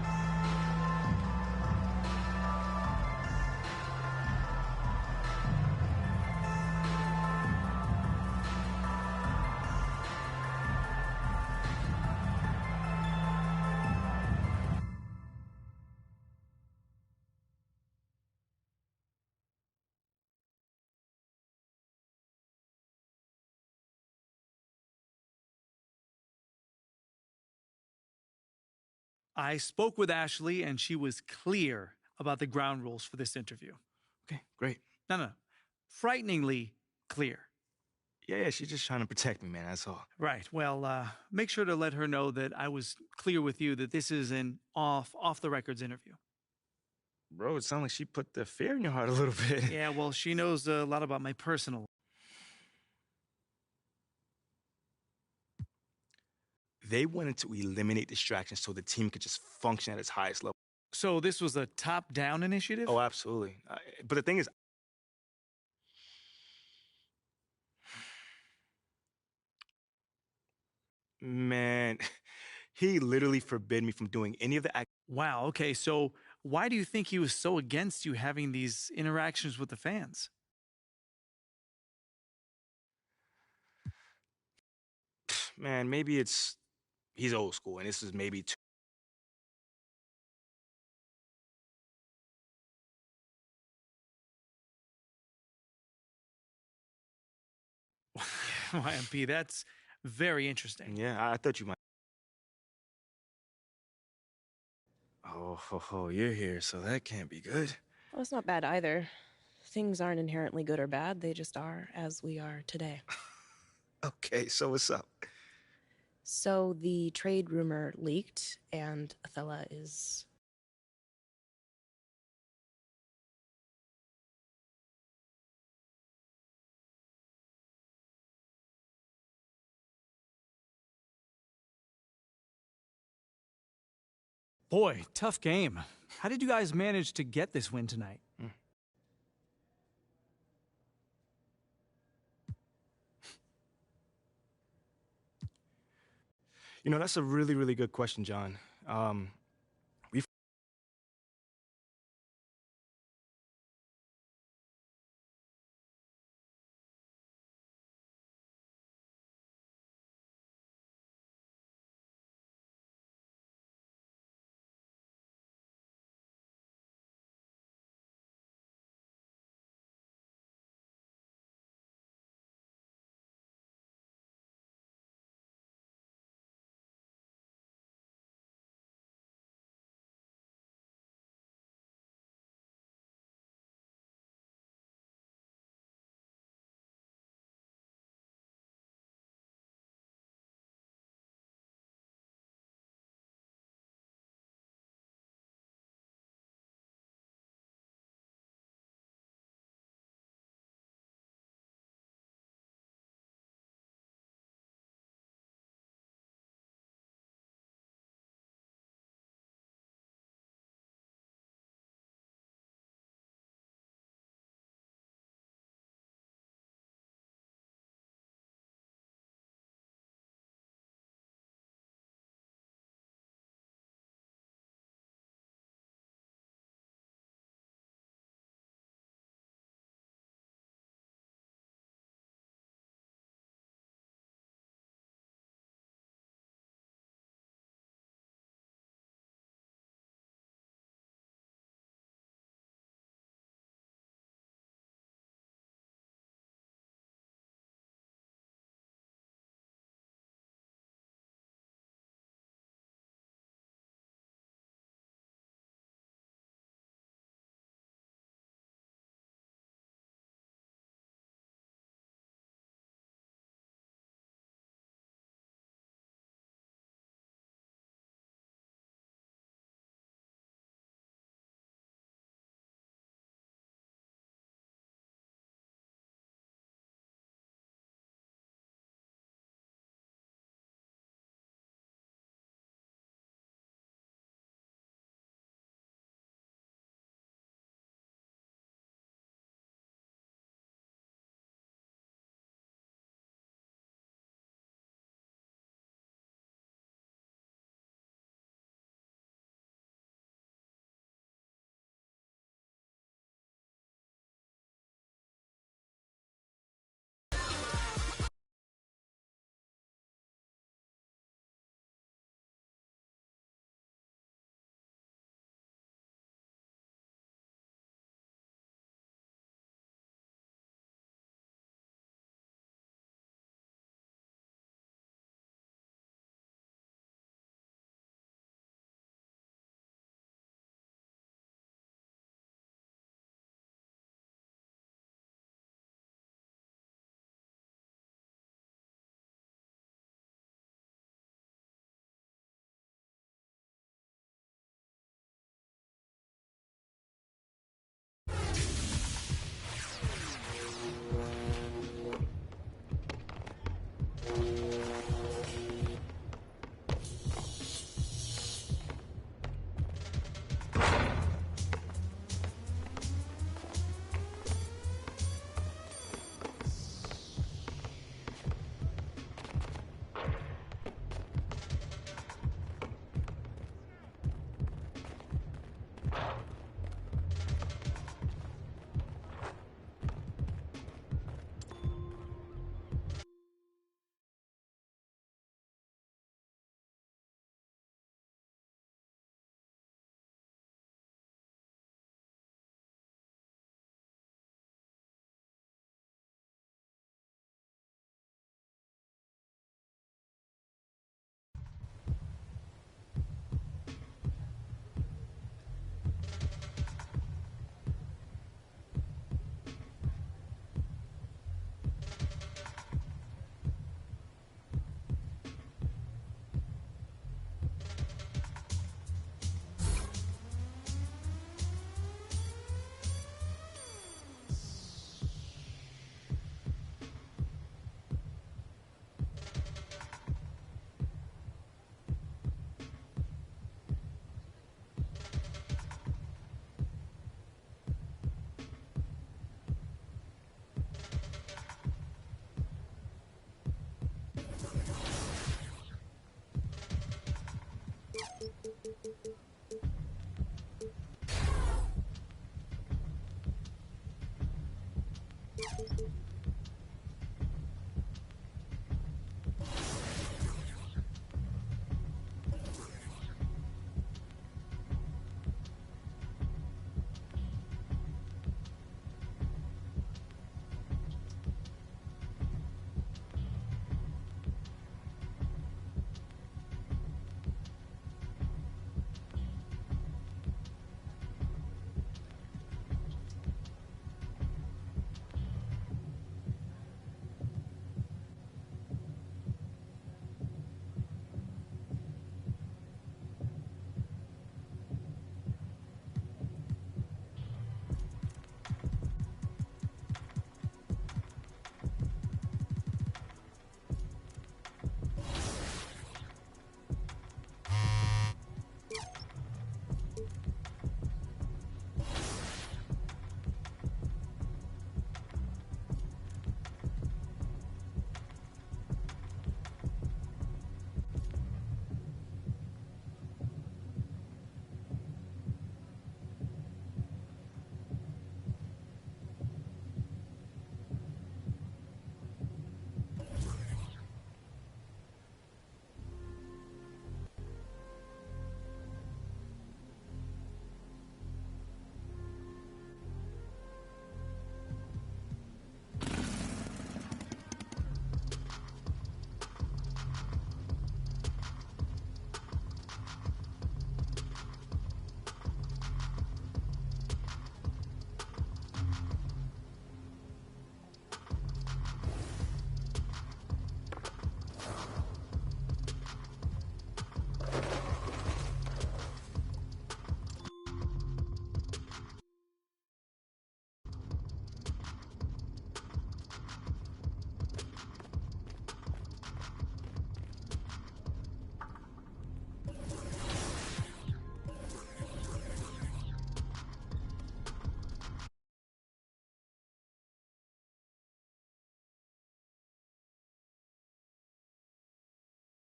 Speaker 9: I spoke with Ashley, and she was clear about the ground rules for this interview.
Speaker 10: Okay, great.
Speaker 9: No. Frighteningly clear.
Speaker 10: Yeah, she's just trying to protect me, man, that's all.
Speaker 9: Right. Well, make sure to let her know that I was clear with you that this is an off-the-records interview.
Speaker 10: Bro, it sounds like she put the fear in your heart a little bit.
Speaker 9: Yeah, well, she knows a lot about my personal.
Speaker 10: They wanted to eliminate distractions so the team could just function at its highest level.
Speaker 9: So this was a top-down initiative?
Speaker 10: Oh, absolutely. But the thing is, man, he literally forbid me from doing any of the
Speaker 9: Wow, okay, so why do you think he was so against you having these interactions with the fans?
Speaker 10: Man, maybe he's old school, and this is maybe too.
Speaker 9: YMP, that's very interesting.
Speaker 10: Yeah, I thought you might. Oh, you're here, so that can't be good.
Speaker 11: Well, it's not bad either. Things aren't inherently good or bad, they just are as we are today.
Speaker 10: Okay, so what's up?
Speaker 11: So the trade rumor leaked, and Othello is...
Speaker 9: Boy, tough game. How did you guys manage to get this win tonight?
Speaker 10: You know, that's a really, really good question, John.